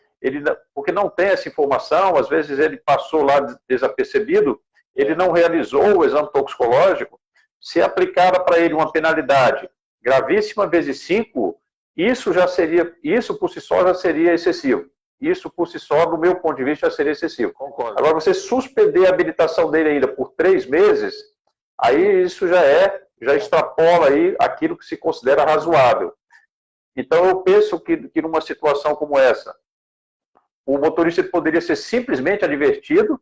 porque não tem essa informação, às vezes ele passou lá desapercebido, ele não realizou o exame toxicológico, se aplicada para ele uma penalidade gravíssima vezes 5, isso por si só já seria excessivo. Isso por si só, do meu ponto de vista, já seria excessivo. Concordo. Agora, você suspender a habilitação dele ainda por 3 meses, aí isso já extrapola aí aquilo que se considera razoável. Então, eu penso que numa situação como essa, o motorista poderia ser simplesmente advertido.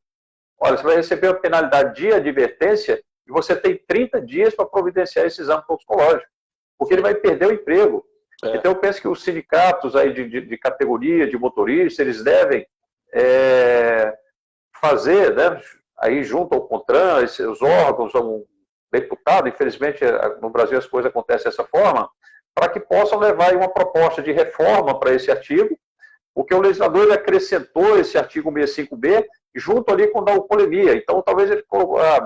Olha, você vai receber uma penalidade de advertência e você tem 30 dias para providenciar esse exame toxicológico, porque ele vai perder o emprego. Então, eu penso que os sindicatos aí de categoria, de motorista, eles devem fazer, né, aí junto ao CONTRAN, os órgãos, um deputado, infelizmente no Brasil as coisas acontecem dessa forma, para que possam levar aí uma proposta de reforma para esse artigo, porque o legislador ele acrescentou esse artigo 65B junto ali com a alcoolemia. Então, talvez ele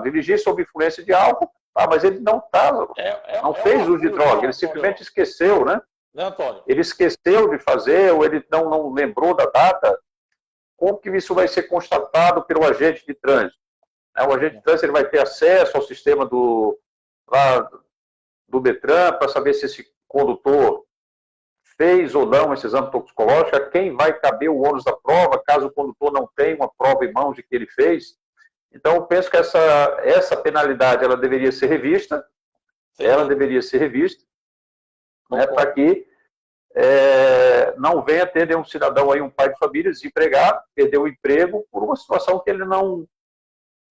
dirigir sob influência de álcool, mas ele não não fez uso de droga, ele simplesmente esqueceu, né? Né, Antônio? Ele esqueceu de fazer, ou ele não lembrou da data. Como que isso vai ser constatado pelo agente de trânsito? O agente de trânsito ele vai ter acesso ao sistema do Detran para saber se esse condutor fez ou não esse exame toxicológico, a quem vai caber o ônus da prova, caso o condutor não tenha uma prova em mãos de que ele fez. Então, eu penso que essa penalidade ela deveria ser revista, né, para que não venha ter nenhum cidadão aí, um pai de família desempregado, perder o emprego por uma situação que ele não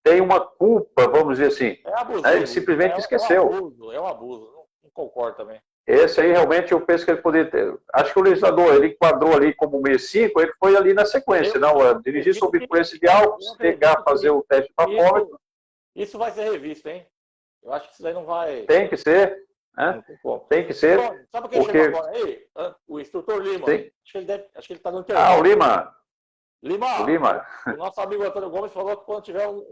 tem uma culpa, vamos dizer assim. Ele simplesmente esqueceu. É um abuso, não concordo também. Esse aí, realmente, eu penso que ele poderia ter... Acho que o legislador, ele enquadrou ali como 65, ele foi ali na sequência, dirigir sob influência de álcool, pegar, fazer o teste de bafômetro. Isso vai ser revisto, hein? Eu acho que isso daí não vai... Tem que ser, né? Tem que ser. Sabe quem chegou agora aí? O instrutor Lima. Sim. Acho que ele está no intervalo. O Lima. Lima. O nosso amigo Antônio Gomes falou que quando tiver um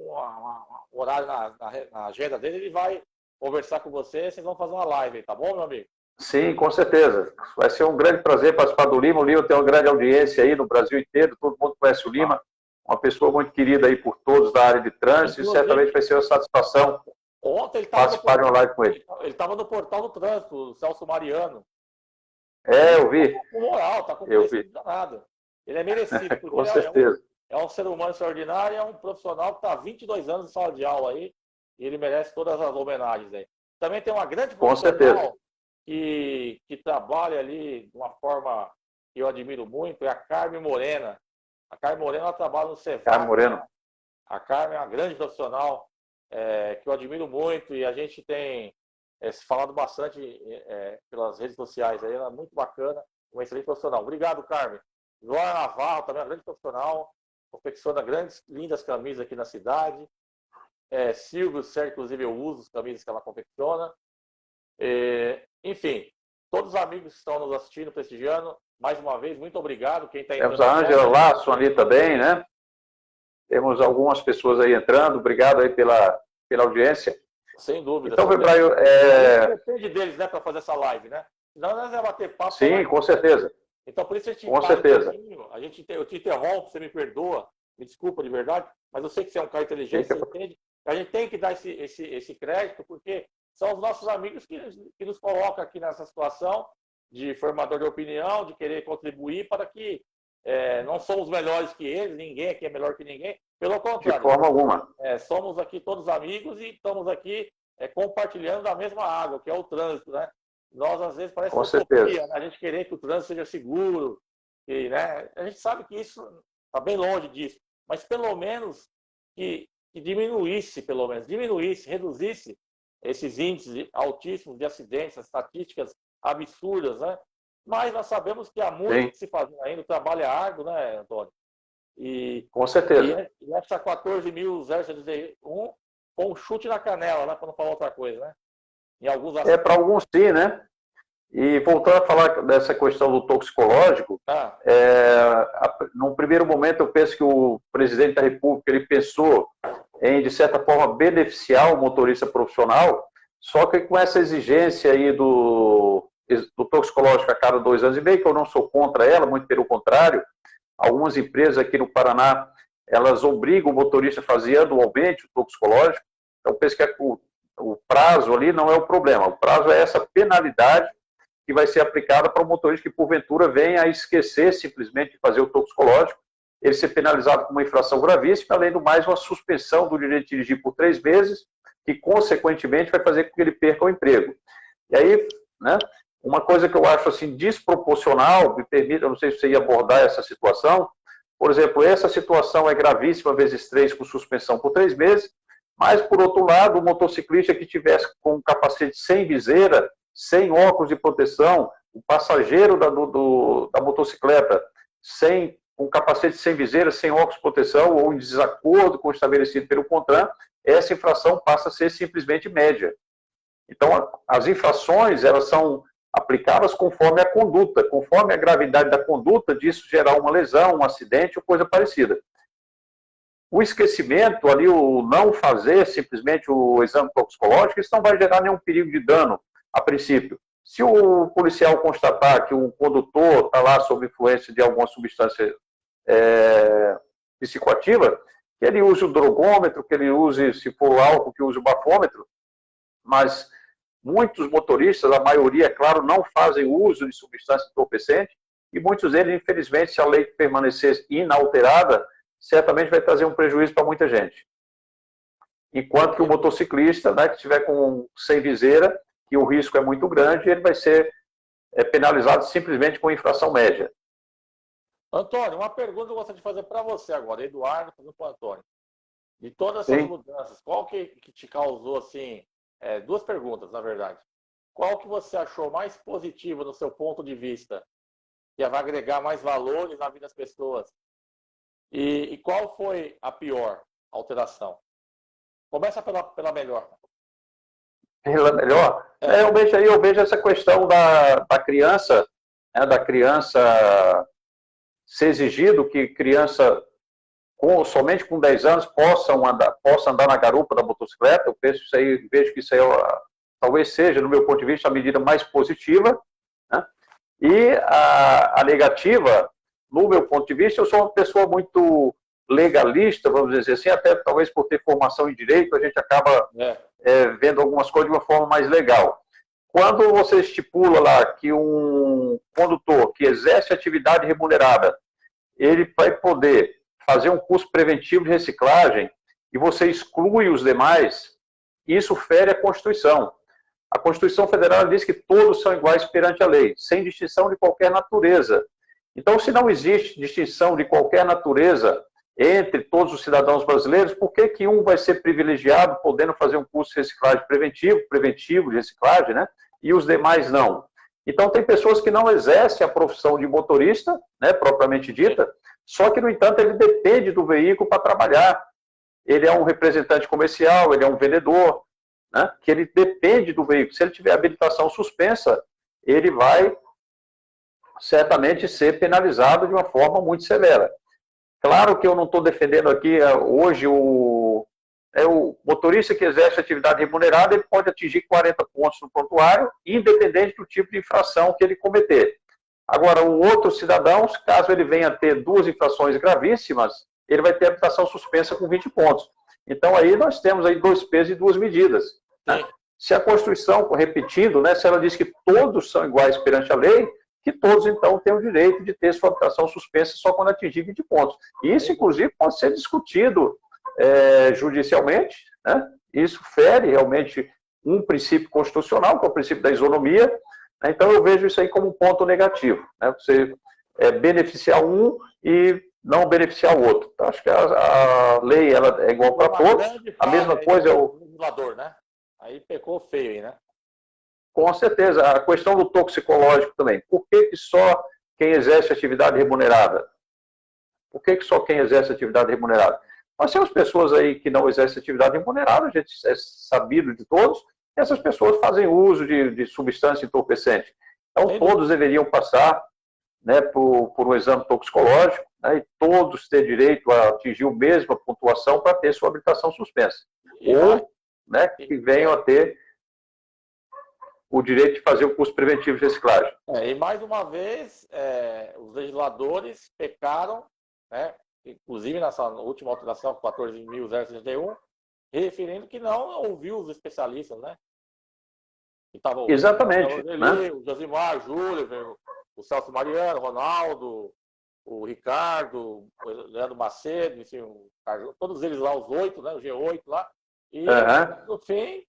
horário na agenda dele, ele vai conversar com você, vocês vão fazer uma live aí, tá bom, meu amigo? Sim, com certeza. Vai ser um grande prazer participar do Lima. O Lima tem uma grande audiência aí no Brasil inteiro, todo mundo conhece o Lima, uma pessoa muito querida aí por todos da área de trânsito, e certamente vai ser uma satisfação ontem ele participar de uma live com ele. Ele estava no portal do trânsito, o Celso Mariano. Eu vi. Tá com moral, tá com preço danado. Ele é merecido, porque com certeza. É um ser humano extraordinário, é um profissional que está há 22 anos em sala de aula aí, e ele merece todas as homenagens aí. Também tem uma grande profissional que trabalha ali de uma forma que eu admiro muito, é a Carmen Morena. A Carmen Morena ela trabalha no Cevac. Carmen Moreno. A Carmen é uma grande profissional que eu admiro muito, e a gente tem se falado bastante pelas redes sociais aí, ela é muito bacana, uma excelente profissional. Obrigado, Carmen. Joana Navarro também é uma grande profissional, confecciona grandes, lindas camisas aqui na cidade. Silvio Sérgio, inclusive, eu uso as camisas que ela confecciona. Enfim, todos os amigos que estão nos assistindo, prestigiando, mais uma vez, muito obrigado. Quem está entrando. Temos a Ângela Lasso ali também, né? Temos algumas pessoas aí entrando. Obrigado aí pela audiência. Sem dúvida. Então, depende deles, né, para fazer essa live, né? Senão nós vamos bater papo. Sim, com certeza. Então, por isso a gente com certeza. Eu te interrompo, você me perdoa, me desculpa de verdade, mas eu sei que você é um cara inteligente, você entende. A gente tem que dar esse crédito, porque são os nossos amigos que nos colocam aqui nessa situação de formador de opinião, de querer contribuir para que não somos melhores que eles, ninguém aqui é melhor que ninguém. Pelo contrário. De forma alguma. Somos aqui todos amigos e estamos aqui compartilhando da mesma água, que é o trânsito, né? Nós, às vezes, parece utopia, né? A gente querer que o trânsito seja seguro, né? A gente sabe que isso está bem longe disso, mas pelo menos que diminuísse, reduzisse esses índices altíssimos de acidentes, estatísticas absurdas, né? Mas nós sabemos que há muito que se faz ainda, o trabalho é árduo, né, Antônio? Com certeza. E essa 14.061 com um chute na canela, né, para não falar outra coisa, né? Em alguns para alguns sim, né? E voltando a falar dessa questão do toxicológico, num primeiro momento eu penso que o presidente da República ele pensou em, de certa forma, beneficiar o motorista profissional, só que com essa exigência aí do toxicológico a cada 2 anos e meio, que eu não sou contra ela, muito pelo contrário, algumas empresas aqui no Paraná, elas obrigam o motorista a fazer anualmente o toxicológico, então penso que o prazo ali não é o problema, o prazo é essa penalidade que vai ser aplicada para o motorista que, porventura, venha a esquecer simplesmente de fazer o toxicológico, ele ser penalizado com uma infração gravíssima, além do mais, uma suspensão do direito de dirigir por 3 meses, que, consequentemente, vai fazer com que ele perca o emprego. E aí, né, uma coisa que eu acho assim desproporcional, me permita, eu não sei se você ia abordar essa situação, por exemplo, essa situação é gravíssima, vezes 3, com suspensão por 3 meses, mas, por outro lado, o motociclista que tivesse com um capacete sem viseira, sem óculos de proteção, o passageiro da motocicleta com capacete sem viseira, sem óculos de proteção ou em desacordo com o estabelecido pelo CONTRAN, essa infração passa a ser simplesmente média. Então, as infrações, elas são aplicadas conforme a conduta, conforme a gravidade da conduta, disso gerar uma lesão, um acidente ou coisa parecida. O esquecimento, ali, o não fazer simplesmente o exame toxicológico, isso não vai gerar nenhum perigo de dano, a princípio. Se o policial constatar que o condutor está lá sob influência de alguma substância psicoativa, que ele use o drogômetro, que ele use, se for álcool, que use o bafômetro, mas muitos motoristas, a maioria, é claro, não fazem uso de substância entorpecente, e muitos deles, infelizmente, se a lei permanecer inalterada, certamente vai trazer um prejuízo para muita gente. Enquanto que o motociclista, né, que estiver sem viseira, que o risco é muito grande, ele vai ser penalizado simplesmente com infração média. Antônio, uma pergunta que eu gostaria de fazer para você agora, Eduardo, fazendo para o Antônio. De todas essas mudanças, qual que te causou, assim, 2 perguntas, na verdade. Qual que você achou mais positivo no seu ponto de vista, que vai agregar mais valores na vida das pessoas? E qual foi a pior alteração? Começa pela melhor. Pela melhor? Eu vejo essa questão da criança, né, da criança ser exigido que criança somente com 10 anos possa andar na garupa da motocicleta. Eu vejo que isso aí talvez seja, no meu ponto de vista, a medida mais positiva, né? E a negativa, no meu ponto de vista, eu sou uma pessoa muito legalista, vamos dizer assim, até talvez por ter formação em direito, a gente acaba vendo algumas coisas de uma forma mais legal. Quando você estipula lá que um condutor que exerce atividade remunerada, ele vai poder fazer um curso preventivo de reciclagem e você exclui os demais, isso fere a Constituição. A Constituição Federal diz que todos são iguais perante a lei, sem distinção de qualquer natureza. Então, se não existe distinção de qualquer natureza entre todos os cidadãos brasileiros, por que um vai ser privilegiado podendo fazer um curso de reciclagem preventivo de reciclagem, né? E os demais não? Então, tem pessoas que não exercem a profissão de motorista, né, propriamente dita, só que, no entanto, ele depende do veículo para trabalhar. Ele é um representante comercial, ele é um vendedor, né, que ele depende do veículo. Se ele tiver habilitação suspensa, ele vai certamente ser penalizado de uma forma muito severa. Claro que eu não estou defendendo aqui, hoje, o motorista que exerce atividade remunerada, ele pode atingir 40 pontos no prontuário, independente do tipo de infração que ele cometer. Agora, o outro cidadão, caso ele venha a ter 2 infrações gravíssimas, ele vai ter habilitação suspensa com 20 pontos. Então, aí nós temos aí 2 pesos e 2 medidas. Né? Se a Constituição, repetindo, né, se ela diz que todos são iguais perante a lei, que todos, então, têm o direito de ter sua habilitação suspensa só quando atingir 20 pontos. Isso, inclusive, pode ser discutido judicialmente, né? Isso fere realmente um princípio constitucional, que é o princípio da isonomia, né? Então eu vejo isso aí como um ponto negativo, né? Você beneficiar um e não beneficiar o outro. Então, acho que a lei ela é igual para todos, a mesma coisa é o legislador, né? Aí pecou feio aí, né? Com certeza, a questão do toxicológico também. Por que só quem exerce atividade remunerada? Por que só quem exerce atividade remunerada? Nós temos pessoas aí que não exercem atividade remunerada, a gente é sabido de todos, e essas pessoas fazem uso de substância entorpecente. Então, todos deveriam passar, né, por um exame toxicológico, né, e todos ter direito a atingir a mesma pontuação para ter sua habilitação suspensa. Ou, né, que venham a ter o direito de fazer o curso preventivo de reciclagem. E mais uma vez, os legisladores pecaram, né, inclusive nessa última alteração, 14.061, referindo que não ouviu os especialistas, né? Exatamente. O Josimar, o Júlio, o Celso Mariano, o Ronaldo, o Ricardo, o Leandro Macedo, enfim, todos eles lá, os 8, né, o G8 lá, e no fim,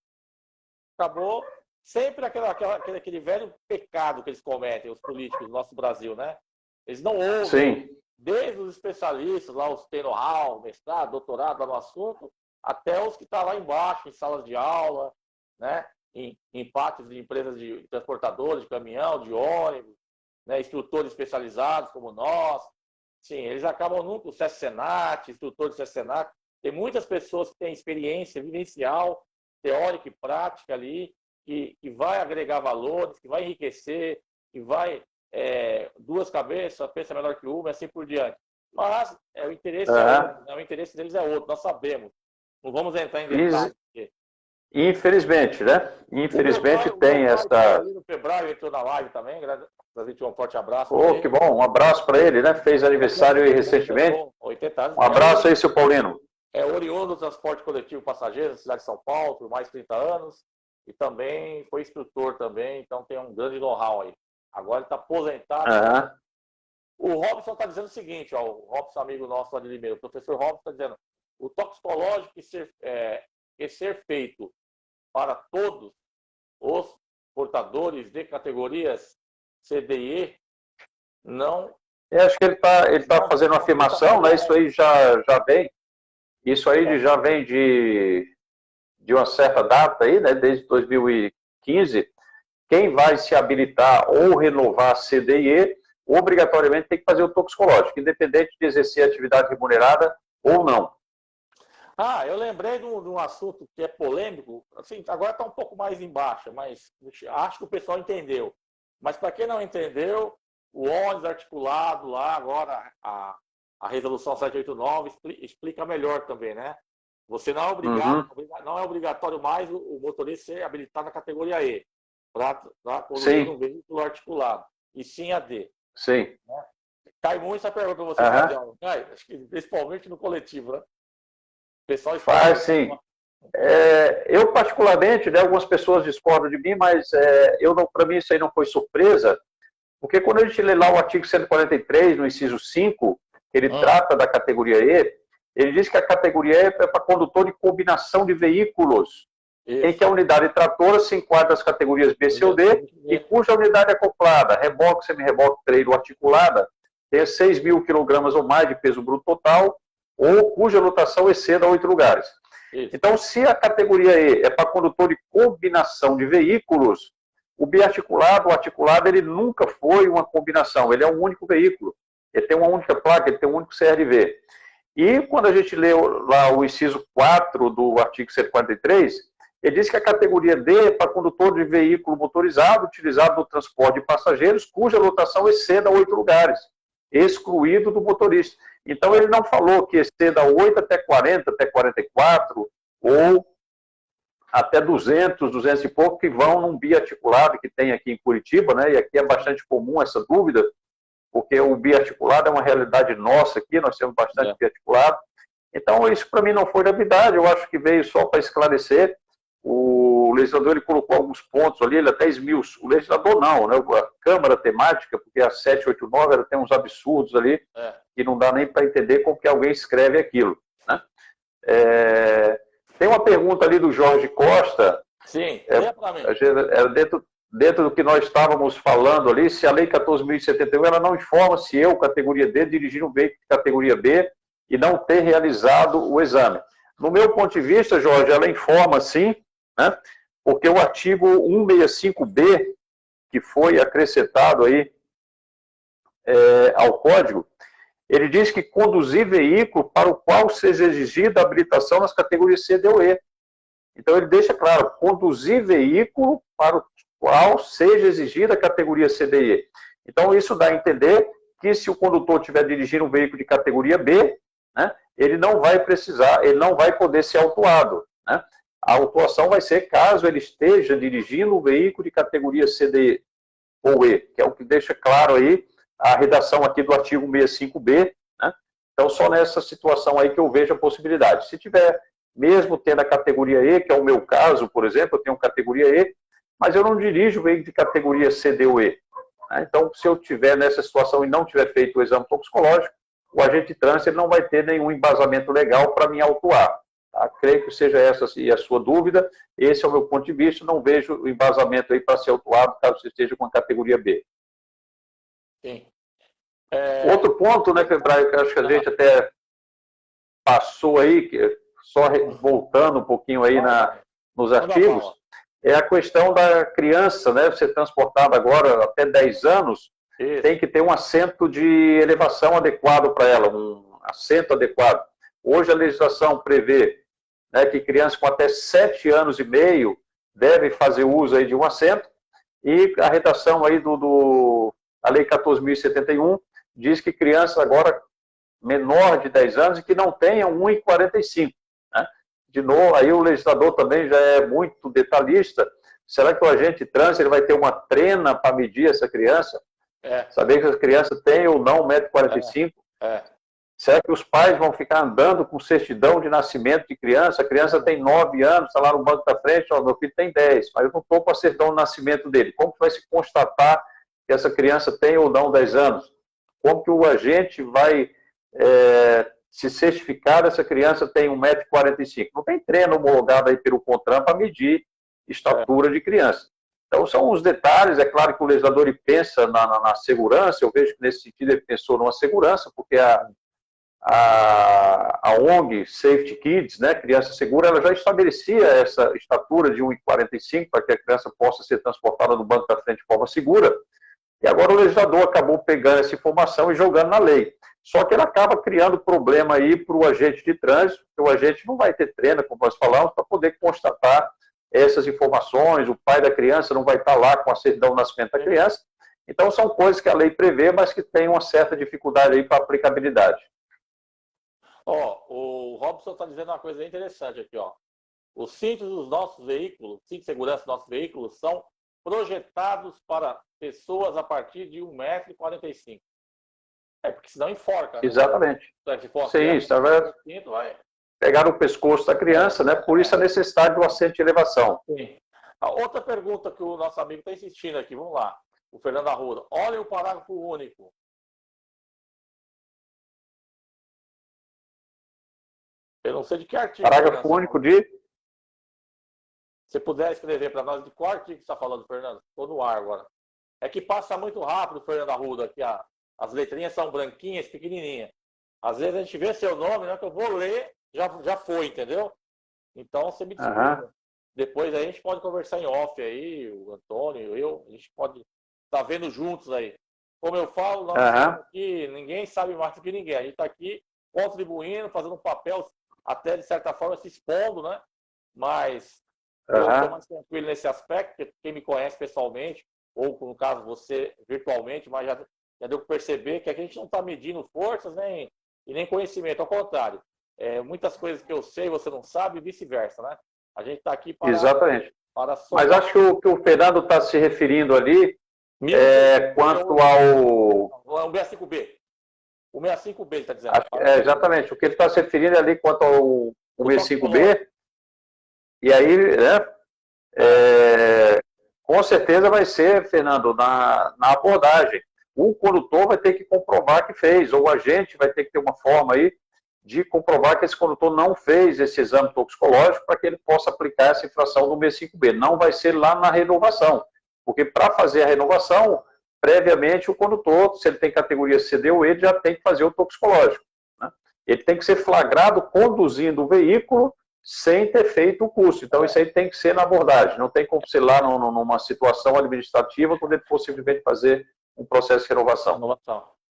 acabou sempre aquele velho pecado que eles cometem, os políticos do nosso Brasil, né? Eles não ouvem, desde os especialistas, lá os tem know-how, mestrado, doutorado lá no assunto, até os que estão lá embaixo, em salas de aula, né? Em pátios de empresas de transportadores, de caminhão, de ônibus, né? Instrutores especializados como nós. Sim, eles acabam nunca, o SESC-Senat, instrutores do SESC-Senat, tem muitas pessoas que têm experiência vivencial, teórica e prática ali, que vai agregar valores, que vai enriquecer, que vai duas cabeças, pensa melhor que uma, e assim por diante. Mas o interesse outro, né? O interesse deles é outro, nós sabemos. Não vamos entrar em detalhes. Infelizmente, né? Infelizmente tem essa... O Febraio entrou na live também, trazer um forte abraço. Que bom, um abraço para ele, né? Fez aniversário aí recentemente. 80 anos. Um abraço aí, seu Paulino. É oriundo do transporte coletivo passageiro da cidade de São Paulo, por mais de 30 anos. E também foi instrutor também, então tem um grande know-how aí. Agora ele está aposentado. O Robson está dizendo o seguinte, ó, o Robson, amigo nosso lá de Limeira, o professor Robson está dizendo, o toxicológico que ser feito para todos os portadores de categorias C, D e E, não... acho que ele tá fazendo uma afirmação, né? Isso aí já vem. Isso aí já vem de uma certa data aí, né? Desde 2015. Quem vai se habilitar ou renovar C, D e E, obrigatoriamente tem que fazer o toxicológico, independente de exercer atividade remunerada ou não. Eu lembrei de um assunto que é polêmico, assim, agora está um pouco mais embaixo, mas acho que o pessoal entendeu. Mas para quem não entendeu, o ônibus articulado lá, agora a resolução 789 explica melhor também, né? Você não é obrigado, não é obrigatório mais o motorista ser habilitado na categoria E para conduzir um veículo articulado, e sim a D. Sim. Né? Cai muito essa pergunta para você, Gabriel. Acho que principalmente no coletivo, né? O pessoal faz, sim. Eu, particularmente, né, algumas pessoas discordam de mim, mas para mim isso aí não foi surpresa, porque quando a gente lê lá o artigo 143, no inciso 5, ele trata da categoria E, ele diz que a categoria E é para condutor de combinação de veículos, em que a unidade tratora se enquadra nas categorias B, C ou D, e cuja unidade acoplada, reboque, semi-reboque, trailer articulada, tenha 6.000 kg ou mais de peso bruto total, ou cuja lotação exceda 8 lugares. Então, se a categoria E é para condutor de combinação de veículos, o biarticulado, o articulado, ele nunca foi uma combinação, ele é um único veículo. Ele tem uma única placa, ele tem um único CRV. E quando a gente lê lá o inciso 4 do artigo 143, ele diz que a categoria D é para condutor de veículo motorizado utilizado no transporte de passageiros, cuja lotação exceda 8 lugares, excluído do motorista. Então, ele não falou que exceda 8 até 40, até 44, ou até 200, 200 e pouco, que vão num biarticulado que tem aqui em Curitiba, né? E aqui é bastante comum essa dúvida, porque o biarticulado é uma realidade nossa aqui, nós temos bastante biarticulado. Então, isso para mim não foi novidade, eu acho que veio só para esclarecer. O legislador ele colocou alguns pontos ali, ele até esmiuçou. O legislador não, né? A Câmara Temática, porque a 789 ela tem uns absurdos ali, que não dá nem para entender como que alguém escreve aquilo. Né? Tem uma pergunta ali do Jorge Costa. Sim, dentro do que nós estávamos falando ali, se a Lei 14.071 ela não informa se eu, categoria D, dirigir um veículo de categoria B e não ter realizado o exame. No meu ponto de vista, Jorge, ela informa sim, né? Porque o artigo 165B, que foi acrescentado aí ao Código, ele diz que conduzir veículo para o qual seja exigida a habilitação nas categorias C, D ou E. Então, ele deixa claro, conduzir veículo para qual seja exigida a categoria C, D e E. Então, isso dá a entender que se o condutor estiver dirigindo um veículo de categoria B, né, ele não vai precisar, ele não vai poder ser autuado, né? A autuação vai ser caso ele esteja dirigindo um veículo de categoria C, D ou E, que é o que deixa claro aí a redação aqui do artigo 65B, né? Então, só nessa situação aí que eu vejo a possibilidade. Se tiver, mesmo tendo a categoria E, que é o meu caso, por exemplo, eu tenho categoria E, mas eu não dirijo veículo de categoria C, D ou E. Né? Então, se eu tiver nessa situação e não tiver feito o exame toxicológico, o agente de trânsito ele não vai ter nenhum embasamento legal para me autuar. Tá? Creio que seja essa a sua dúvida. Esse é o meu ponto de vista. Não vejo o embasamento aí para ser autuado caso você esteja com a categoria B. Sim. Outro ponto, né, Febraio, que eu acho que a gente até passou aí, só voltando um pouquinho aí nos artigos, é a questão da criança, né, ser transportada agora até 10 anos, isso. Tem que ter um assento de elevação adequado para ela, um assento adequado. Hoje a legislação prevê, né, que crianças com até 7 anos e meio devem fazer uso aí de um assento, e a redação aí a Lei 14.071 diz que crianças agora menor de 10 anos e que não tenham 1,45. Né? De novo, aí o legislador também já é muito detalhista. Será que o agente de trânsito ele vai ter uma trena para medir essa criança? Saber que a criança tem ou não 1,45 m? Será que os pais vão ficar andando com certidão de nascimento de criança? A criança tem 9 anos, está lá no banco da frente, ó, meu filho tem 10, mas eu não estou com a certidão de nascimento dele. Como que vai se constatar que essa criança tem ou não 10 anos? Como que o agente vai se certificar essa criança tem 1,45 m? Não tem treino homologado aí pelo CONTRAN para medir estatura de criança. Então, são os detalhes. É claro que o legislador ele pensa na segurança. Eu vejo que, nesse sentido, ele pensou numa segurança, porque a ONG Safety Kids, né, Criança Segura, ela já estabelecia essa estatura de 1,45 m para que a criança possa ser transportada no banco da frente de forma segura. E agora o legislador acabou pegando essa informação e jogando na lei. Só que ele acaba criando problema aí para o agente de trânsito, porque o agente não vai ter treino, como nós falamos, para poder constatar essas informações, o pai da criança não vai estar lá com a certidão de nascimento da criança. Então, são coisas que a lei prevê, mas que tem uma certa dificuldade aí para aplicabilidade. O Robson está dizendo uma coisa interessante aqui, ó. Os cintos dos nossos veículos, cintos de segurança dos nossos veículos, são projetados para pessoas a partir de 1,45 m. Porque senão enforca. Né? Exatamente. Sim, isso vai pegar o pescoço da criança, né? Por isso a necessidade do assento de elevação. Sim. A outra pergunta que o nosso amigo está insistindo aqui, vamos lá. O Fernando Arruda. Olha o parágrafo único. Eu não sei de que artigo. Parágrafo único de... Se puder escrever para nós de qual artigo você está falando, Fernando? Estou no ar agora. É que passa muito rápido, Fernando Arruda, aqui as letrinhas são branquinhas, pequenininhas. Às vezes a gente vê seu nome, né, que eu vou ler, já foi, entendeu? Então você me desculpa. Depois aí a gente pode conversar em off aí, o Antônio, a gente pode estar vendo juntos aí. Como eu falo, nós estamos aqui, ninguém sabe mais do que ninguém. A gente está aqui contribuindo, fazendo um papel, até de certa forma se expondo, né? Mas eu estou mais tranquilo nesse aspecto, porque quem me conhece pessoalmente, ou no caso você virtualmente, mas já deu para perceber que a gente não está medindo forças e nem conhecimento, ao contrário. Muitas coisas que eu sei você não sabe e vice-versa, né? A gente está aqui para... Exatamente. Mas acho que o Fernando está se referindo ali quanto ao... O 65B. O 65B, ele está dizendo. Exatamente. O que ele está se referindo ali quanto ao 65B, e aí, né, com certeza vai ser, Fernando, na abordagem. O condutor vai ter que comprovar que fez, ou o agente vai ter que ter uma forma aí de comprovar que esse condutor não fez esse exame toxicológico para que ele possa aplicar essa infração no 65B. Não vai ser lá na renovação, porque para fazer a renovação, previamente o condutor, se ele tem categoria CD ou E, já tem que fazer o toxicológico. Né? Ele tem que ser flagrado conduzindo o veículo sem ter feito o curso. Então, isso aí tem que ser na abordagem. Não tem como ser lá numa situação administrativa, quando ele for simplesmente fazer um processo de renovação.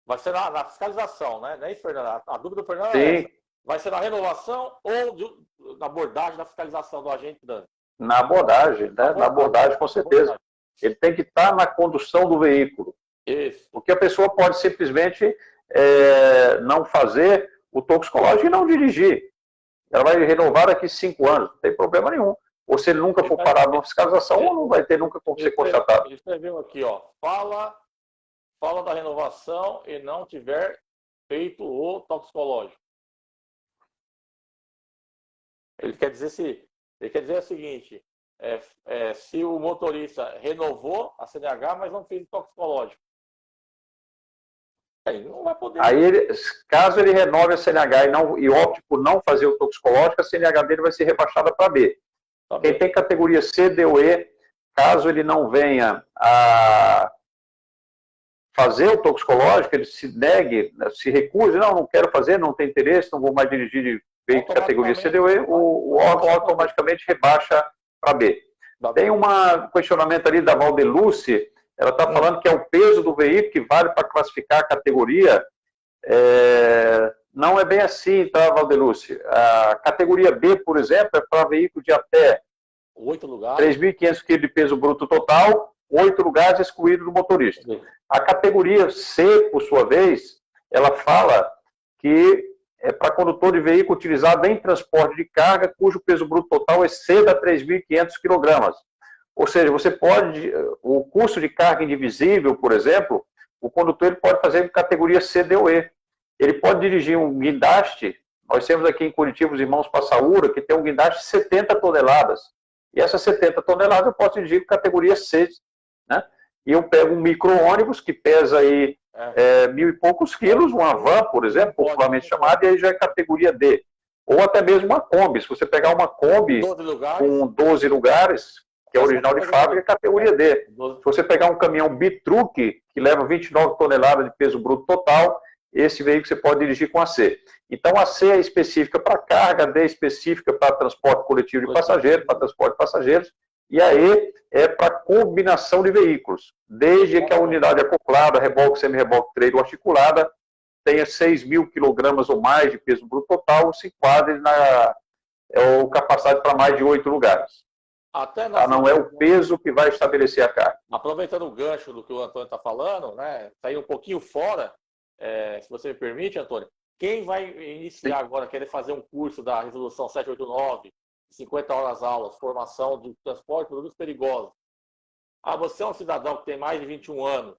Vai ser na fiscalização, né? Não é isso, Fernando? A dúvida do Fernando Sim. É essa. Vai ser na renovação ou na abordagem da fiscalização do agente de trânsito? Na abordagem, né? Na abordagem, com certeza. Ele tem que estar na condução do veículo. Isso. Porque a pessoa pode simplesmente não fazer o toxicológico e não dirigir. Ela vai renovar daqui 5 anos, não tem problema nenhum. Ou se ele nunca for parado numa fiscalização, ou não vai ter nunca como ser constatado. Ele escreveu aqui, ó, fala da renovação e não tiver feito o toxicológico. Ele quer dizer o seguinte, se o motorista renovou a CNH, mas não fez o toxicológico. Aí não vai poder. Aí, caso ele renove a CNH e opte por não fazer o toxicológico, a CNH dele vai ser rebaixada para B. Tá. Quem tem categoria C, D ou E, caso ele não venha a fazer o toxicológico, ele se negue, se recuse, não quero fazer, não tem interesse, não vou mais dirigir de veículo de categoria C, D ou E, o órgão automaticamente rebaixa para B. Tem um questionamento ali da Valdeluce. Ela está falando que é o peso do veículo que vale para classificar a categoria. Não é bem assim, tá, Valdeluce? A categoria B, por exemplo, é para veículo de até 3.500 kg de peso bruto total, 8 lugares excluídos do motorista. A categoria C, por sua vez, ela fala que é para condutor de veículo utilizado em transporte de carga cujo peso bruto total exceda 3.500 kg. Ou seja, você pode, o custo de carga indivisível, por exemplo, o condutor ele pode fazer em categoria C, D ou E. Ele pode dirigir um guindaste, nós temos aqui em Curitiba os irmãos Passaúra, que tem um guindaste de 70 toneladas. E essas 70 toneladas eu posso dirigir com categoria C, né? E eu pego um micro-ônibus que pesa aí 1.000 e poucos quilos, uma van, por exemplo, popularmente chamada, e aí já é categoria D. Ou até mesmo uma Kombi. Se você pegar uma Kombi com 12 lugares, que é original de fábrica, é categoria D. Se você pegar um caminhão bitruque, que leva 29 toneladas de peso bruto total, esse veículo você pode dirigir com a C. Então, a C é específica para carga, a D é específica para transporte coletivo de passageiros, para transporte de passageiros, e a E é para combinação de veículos, desde que a unidade acoplada, reboque, semi-reboque, trailer ou articulada, tenha 6.000 quilogramas ou mais de peso bruto total, se enquadre na capacidade para mais de 8 lugares. Não é o peso que vai estabelecer a carga. Aproveitando o gancho do que o Antônio está falando, né, sair um pouquinho fora, se você me permite, Antônio, quem vai iniciar agora, querer fazer um curso da Resolução 789, 50 horas aulas, formação do transporte de produtos perigosos. Você é um cidadão que tem mais de 21 anos,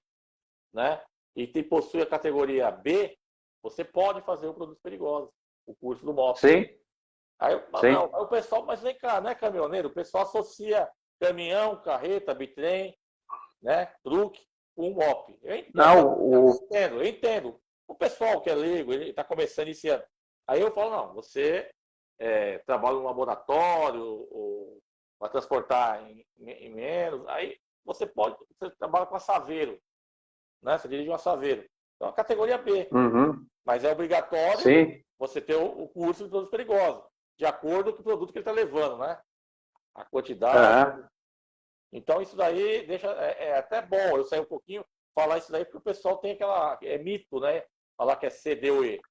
né, e possui a categoria B, você pode fazer o produtos perigosos, o curso do MOP. Sim. Aí o pessoal, mas vem cá, não é caminhoneiro, o pessoal associa caminhão, carreta, bitrem, né, truque, com MOP. Eu entendo, eu entendo. O pessoal que é leigo, ele está começando esse ano. Aí eu falo, não, você trabalha no laboratório, ou vai transportar em menos, aí você trabalha com a Saveiro, né? Você dirige uma Saveiro. Então, a categoria B. Uhum. Mas é obrigatório você ter o curso de produtos perigosos, de acordo com o produto que ele está levando, né? A quantidade. Então, isso daí é até bom eu sair um pouquinho, falar isso daí, porque o pessoal tem é mito, né? Falar que é C, D ou E.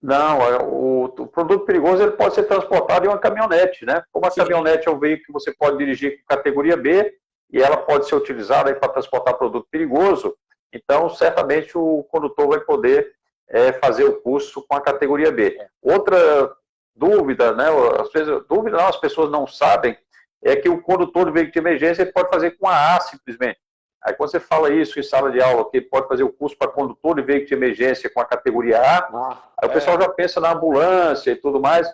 Não, o produto perigoso ele pode ser transportado em uma caminhonete, né? Como a caminhonete é um veículo que você pode dirigir com categoria B e ela pode ser utilizada para transportar produto perigoso, então certamente o condutor vai poder fazer o curso com a categoria B. Outra dúvida, né? Às vezes, as pessoas não sabem, é que o condutor do veículo de emergência ele pode fazer com a A simplesmente. Aí quando você fala isso em sala de aula, que pode fazer o curso para condutor de veículo de emergência com a categoria A, aí o pessoal já pensa na ambulância e tudo mais.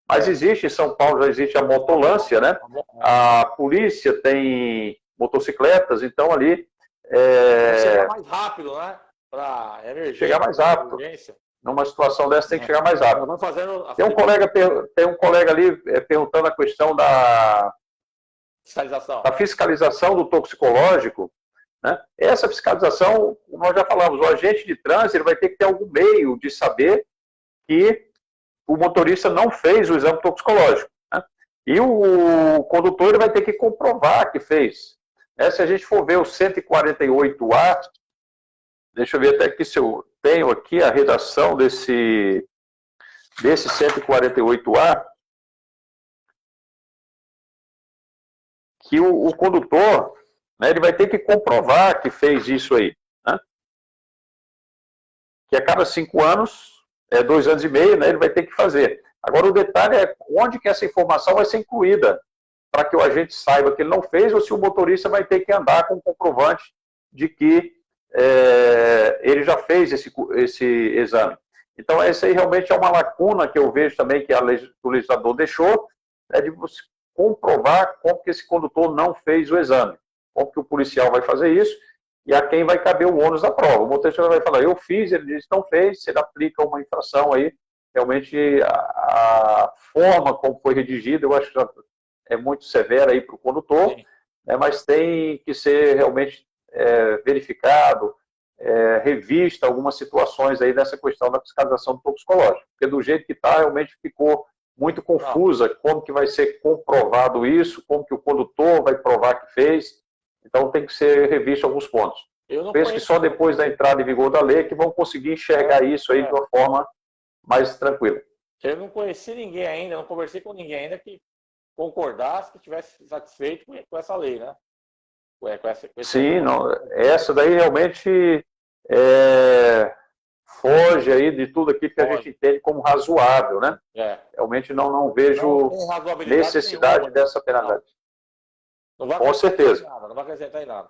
Mas existe em São Paulo, já existe a motolância, né? A polícia tem motocicletas, então ali... chegar mais rápido, né? Para emergência. Chegar mais rápido. Numa situação dessa tem que chegar mais rápido. Tem um colega ali perguntando a questão da fiscalização do toxicológico. Né? Essa fiscalização, nós já falamos, o agente de trânsito ele vai ter que ter algum meio de saber que o motorista não fez o exame toxicológico. Né? E o condutor ele vai ter que comprovar que fez. Se a gente for ver o 148A, deixa eu ver até aqui se eu tenho aqui a redação desse 148A, que o condutor né, ele vai ter que comprovar que fez isso aí. Né? Que a cada 5 anos, 2 anos e meio, né, ele vai ter que fazer. Agora, o detalhe é onde que essa informação vai ser incluída, para que o agente saiba que ele não fez, ou se o motorista vai ter que andar com o comprovante de que ele já fez esse exame. Então, essa aí realmente é uma lacuna que eu vejo também que o legislador deixou, de você comprovar como que esse condutor não fez o exame. Como que o policial vai fazer isso e a quem vai caber o ônus da prova. O motorista vai falar, eu fiz, ele diz não fez, se ele aplica uma infração aí, realmente a forma como foi redigida, eu acho que já é muito severa aí para o condutor, né, mas tem que ser realmente verificado, revista algumas situações aí dessa questão da fiscalização do toxicológico, porque do jeito que está, realmente ficou muito confusa como que vai ser comprovado isso, como que o condutor vai provar que fez, então tem que ser revisto alguns pontos. Eu penso que só depois da entrada em vigor da lei que vão conseguir enxergar isso aí de uma forma mais tranquila. Eu não conheci ninguém ainda, não conversei com ninguém ainda que concordasse, que estivesse satisfeito com essa lei, né? Sim, não, essa daí realmente foge aí de tudo aquilo que a gente entende como razoável, né? Realmente não vejo necessidade nenhuma, dessa penalidade. Não vai com certeza. Nada, não vai acrescentar em nada.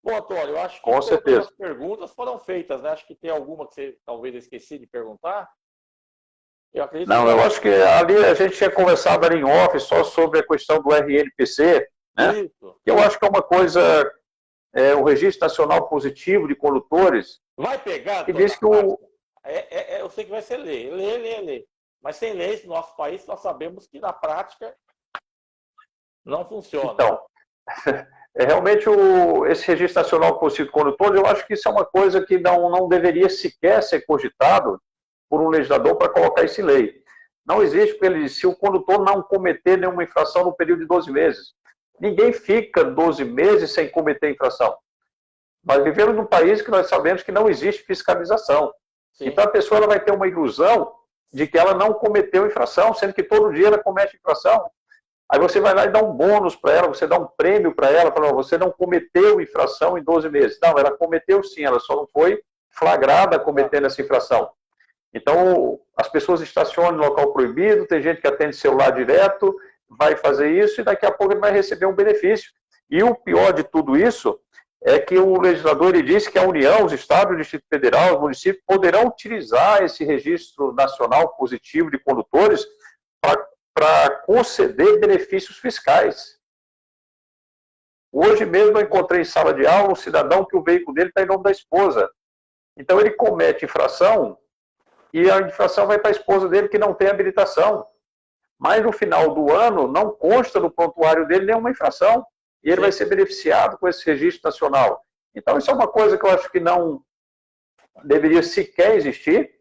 Bom, Antônio, eu acho que com certeza. As perguntas foram feitas, né? Acho que tem alguma que você talvez esqueci de perguntar. Eu acho que ali a gente tinha conversado ali em off só sobre a questão do RNPC, né? Isso. Que eu acho que é uma coisa, o Registro Nacional Positivo de Condutores. Vai pegar, que diz que eu sei que vai ser lei. Mas sem leis no nosso país, nós sabemos que na prática não funciona. Então, realmente esse Registro Nacional Positivo de Condutores, eu acho que isso é uma coisa que não deveria sequer ser cogitado por um legislador para colocar isso em lei. Não existe, porque ele diz, se o condutor não cometer nenhuma infração no período de 12 meses. Ninguém fica 12 meses sem cometer infração. Nós vivemos num país que nós sabemos que não existe fiscalização. Sim. Então a pessoa ela vai ter uma ilusão de que ela não cometeu infração, sendo que todo dia ela comete infração. Aí você vai lá e dá um bônus para ela, você dá um prêmio para ela, fala, você não cometeu infração em 12 meses. Não, ela cometeu sim, ela só não foi flagrada cometendo essa infração. Então, as pessoas estacionam no local proibido, tem gente que atende celular direto, vai fazer isso e daqui a pouco ele vai receber um benefício. E o pior de tudo isso é que o legislador ele disse que a União, os estados, o Distrito Federal, os municípios poderão utilizar esse registro nacional positivo de condutores para conceder benefícios fiscais. Hoje mesmo eu encontrei em sala de aula um cidadão que o veículo dele está em nome da esposa. Então ele comete infração e a infração vai para a esposa dele que não tem habilitação. Mas no final do ano não consta no prontuário dele nenhuma infração. E ele vai ser beneficiado com esse registro nacional. Então isso é uma coisa que eu acho que não deveria sequer existir.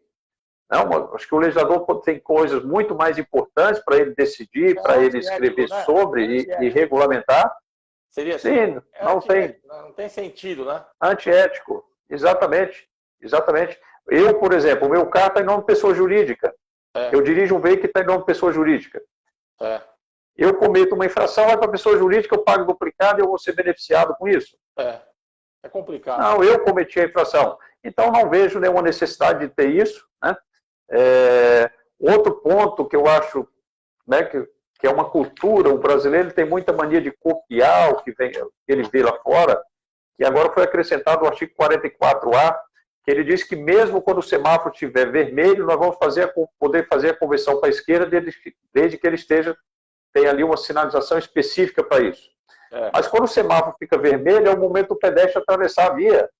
Não, acho que o legislador tem coisas muito mais importantes para ele decidir, para ele escrever sobre e regulamentar. Seria assim? Sim, não tem sentido, né? Antiético, exatamente. Eu, por exemplo, o meu carro está em nome de pessoa jurídica. Eu dirijo um veículo que está em nome de pessoa jurídica. Eu cometo uma infração, vai para a pessoa jurídica, eu pago duplicado e eu vou ser beneficiado com isso. É complicado. Não, eu cometi a infração. Então, não vejo nenhuma necessidade de ter isso. Né? Outro ponto que eu acho, né, que é uma cultura, o brasileiro tem muita mania de copiar o que ele vê lá fora, que agora foi acrescentado o artigo 44A, que ele diz que mesmo quando o semáforo estiver vermelho, nós vamos poder fazer a conversão para a esquerda desde que ele tem ali uma sinalização específica para isso. Mas quando o semáforo fica vermelho, é o momento do pedestre atravessar a via.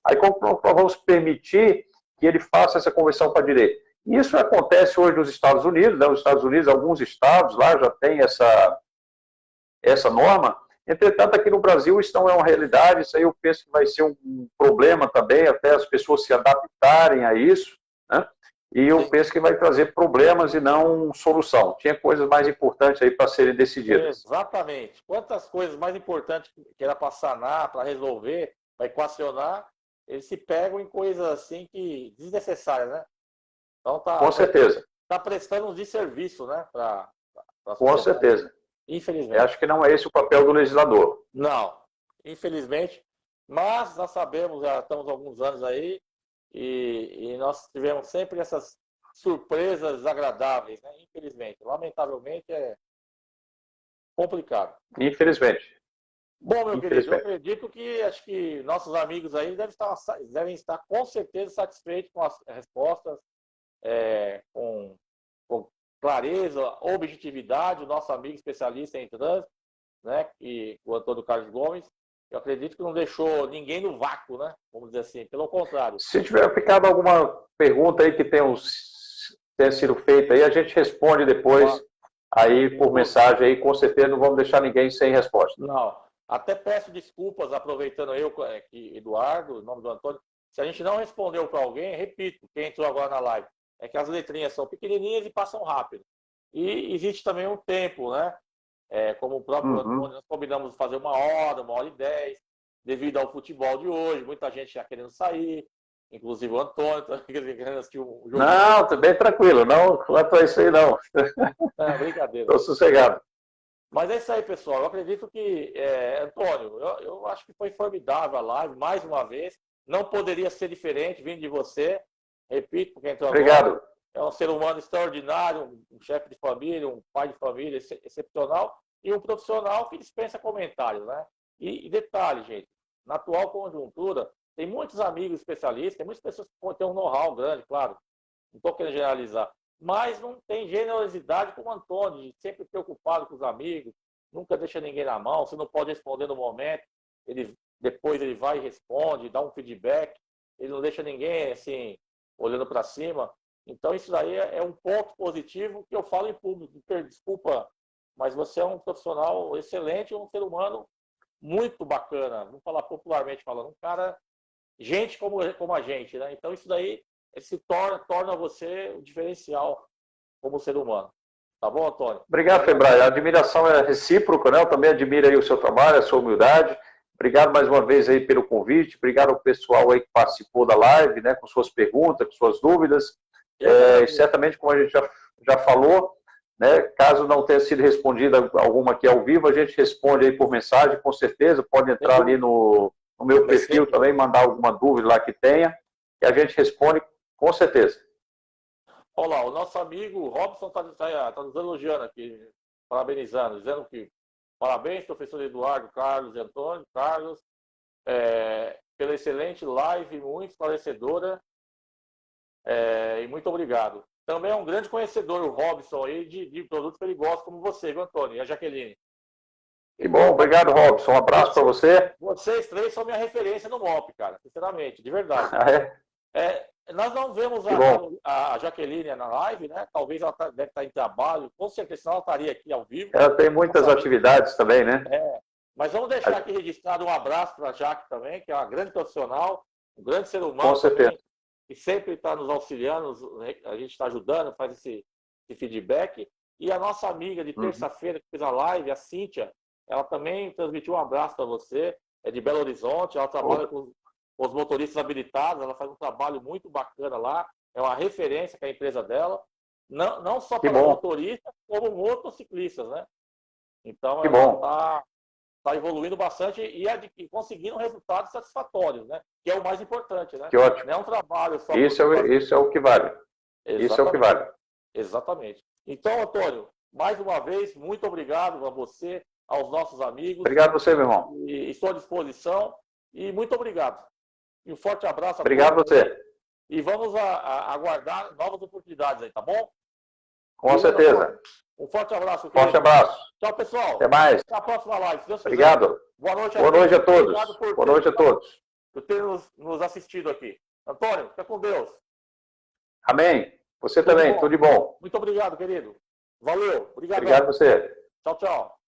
Aí como nós vamos permitir que ele faça essa conversão para a direita? Isso acontece hoje nos Estados Unidos, né? Nos Estados Unidos, alguns estados lá já têm essa norma. Entretanto, aqui no Brasil isso não é uma realidade, isso aí eu penso que vai ser um problema também, até as pessoas se adaptarem a isso, né? E eu penso que vai trazer problemas e não solução. Tinha coisas mais importantes aí para serem decididas. Exatamente. Quantas coisas mais importantes que era para sanar, para resolver, para equacionar, eles se pegam em coisas assim que desnecessárias, né? Então com certeza. Está prestando um desserviço, né? Com certeza. Infelizmente. Eu acho que não é esse o papel do legislador. Não. infelizmente. Mas nós sabemos, já estamos há alguns anos aí, e nós tivemos sempre essas surpresas agradáveis, né? Infelizmente. Lamentavelmente é complicado. Infelizmente. Bom, meu querido, eu acredito que acho que nossos amigos aí devem estar com certeza satisfeitos com as respostas, com clareza, objetividade, o nosso amigo especialista em trânsito, né, e o Antônio Carlos Gomes. Eu acredito que não deixou ninguém no vácuo, né? Vamos dizer assim, pelo contrário. Se tiver ficado alguma pergunta aí que tenha sido feita aí, a gente responde depois aí por mensagem aí, com certeza não vamos deixar ninguém sem resposta. Não. Até peço desculpas, aproveitando eu, Eduardo, o nome do Antônio, se a gente não respondeu para alguém, repito, quem entrou agora na live, é que as letrinhas são pequenininhas e passam rápido. E existe também um tempo, né? Como o próprio Antônio, nós combinamos fazer 1h10, devido ao futebol de hoje, muita gente já querendo sair, inclusive o Antônio, querendo assistir um jogo. Não, tô bem tranquilo, não quanto a isso aí não. Brincadeira. Estou sossegado. Mas é isso aí, pessoal. Eu acredito que, Antônio, eu acho que foi formidável a live, mais uma vez. Não poderia ser diferente, vindo de você. Repito, porque entrou agora. Obrigado. É um ser humano extraordinário, um chefe de família, um pai de família excepcional e um profissional que dispensa comentários, né? E detalhe, gente, na atual conjuntura, tem muitos amigos especialistas, tem muitas pessoas que têm um know-how grande, claro. Não estou querendo generalizar. Mas não tem generosidade como o Antônio, sempre preocupado com os amigos, nunca deixa ninguém na mão, você não pode responder no momento, depois ele vai e responde, dá um feedback, ele não deixa ninguém assim, olhando para cima. Então isso daí é um ponto positivo que eu falo em público, desculpa, mas você é um profissional excelente, um ser humano muito bacana, vamos falar popularmente falando, um cara, gente como a gente, né? Então isso daí torna você o diferencial como ser humano. Tá bom, Antônio? Obrigado, Febraio. A admiração é recíproca, né? Eu também admiro aí o seu trabalho, a sua humildade. Obrigado mais uma vez aí pelo convite. Obrigado ao pessoal aí que participou da live, né? Com suas perguntas, com suas dúvidas. Certamente, como a gente já falou, né? Caso não tenha sido respondida alguma aqui ao vivo, a gente responde aí por mensagem, com certeza. Pode entrar ali no meu perfil também, mandar alguma dúvida lá que tenha, e a gente responde com certeza. Olha lá, o nosso amigo Robson está nos elogiando aqui, parabenizando, dizendo que parabéns, professor Eduardo, Carlos e Antônio, Carlos, pela excelente live, muito esclarecedora, e muito obrigado. Também é um grande conhecedor, o Robson, aí, de produtos perigosos como você, viu, Antônio? E a Jaqueline. Que bom, obrigado, Robson. Um abraço para você. Vocês três são minha referência no MOP, cara, sinceramente, de verdade. Nós não vemos a Jaqueline na live, né? Talvez ela deve estar em trabalho, com certeza, senão ela estaria aqui ao vivo. Ela tem muitas atividades também, né? Mas vamos deixar aqui registrado um abraço para a Jaque também, que é uma grande profissional, um grande ser humano. Com certeza. Também, que sempre está nos auxiliando, a gente está ajudando, faz esse feedback. E a nossa amiga de terça-feira, que fez a live, a Cíntia, ela também transmitiu um abraço para você, é de Belo Horizonte, ela trabalha com os motoristas habilitados, ela faz um trabalho muito bacana lá, é uma referência que é a empresa dela, não só para motoristas, como motociclistas, né? Então, ela está evoluindo bastante e conseguindo resultados satisfatórios, né? Que é o mais importante, né? Que ótimo. Não é um trabalho só... Isso é o que vale. Exatamente. Isso é o que vale. Exatamente. Então, Antônio, mais uma vez, muito obrigado a você, aos nossos amigos. Obrigado a você, meu irmão. E estou à disposição. E muito obrigado. E um forte abraço a Obrigado a você. E vamos aguardar novas oportunidades aí, tá bom? Com certeza. Um forte abraço. Forte abraço. Tchau, pessoal. Até mais. Até a próxima live. Obrigado. Boa noite a todos. Boa noite a todos. Por ter nos assistido aqui. Antônio, fica com Deus. Amém. Você também. Tudo de bom. Muito obrigado, querido. Valeu. Obrigado a você. Tchau, tchau.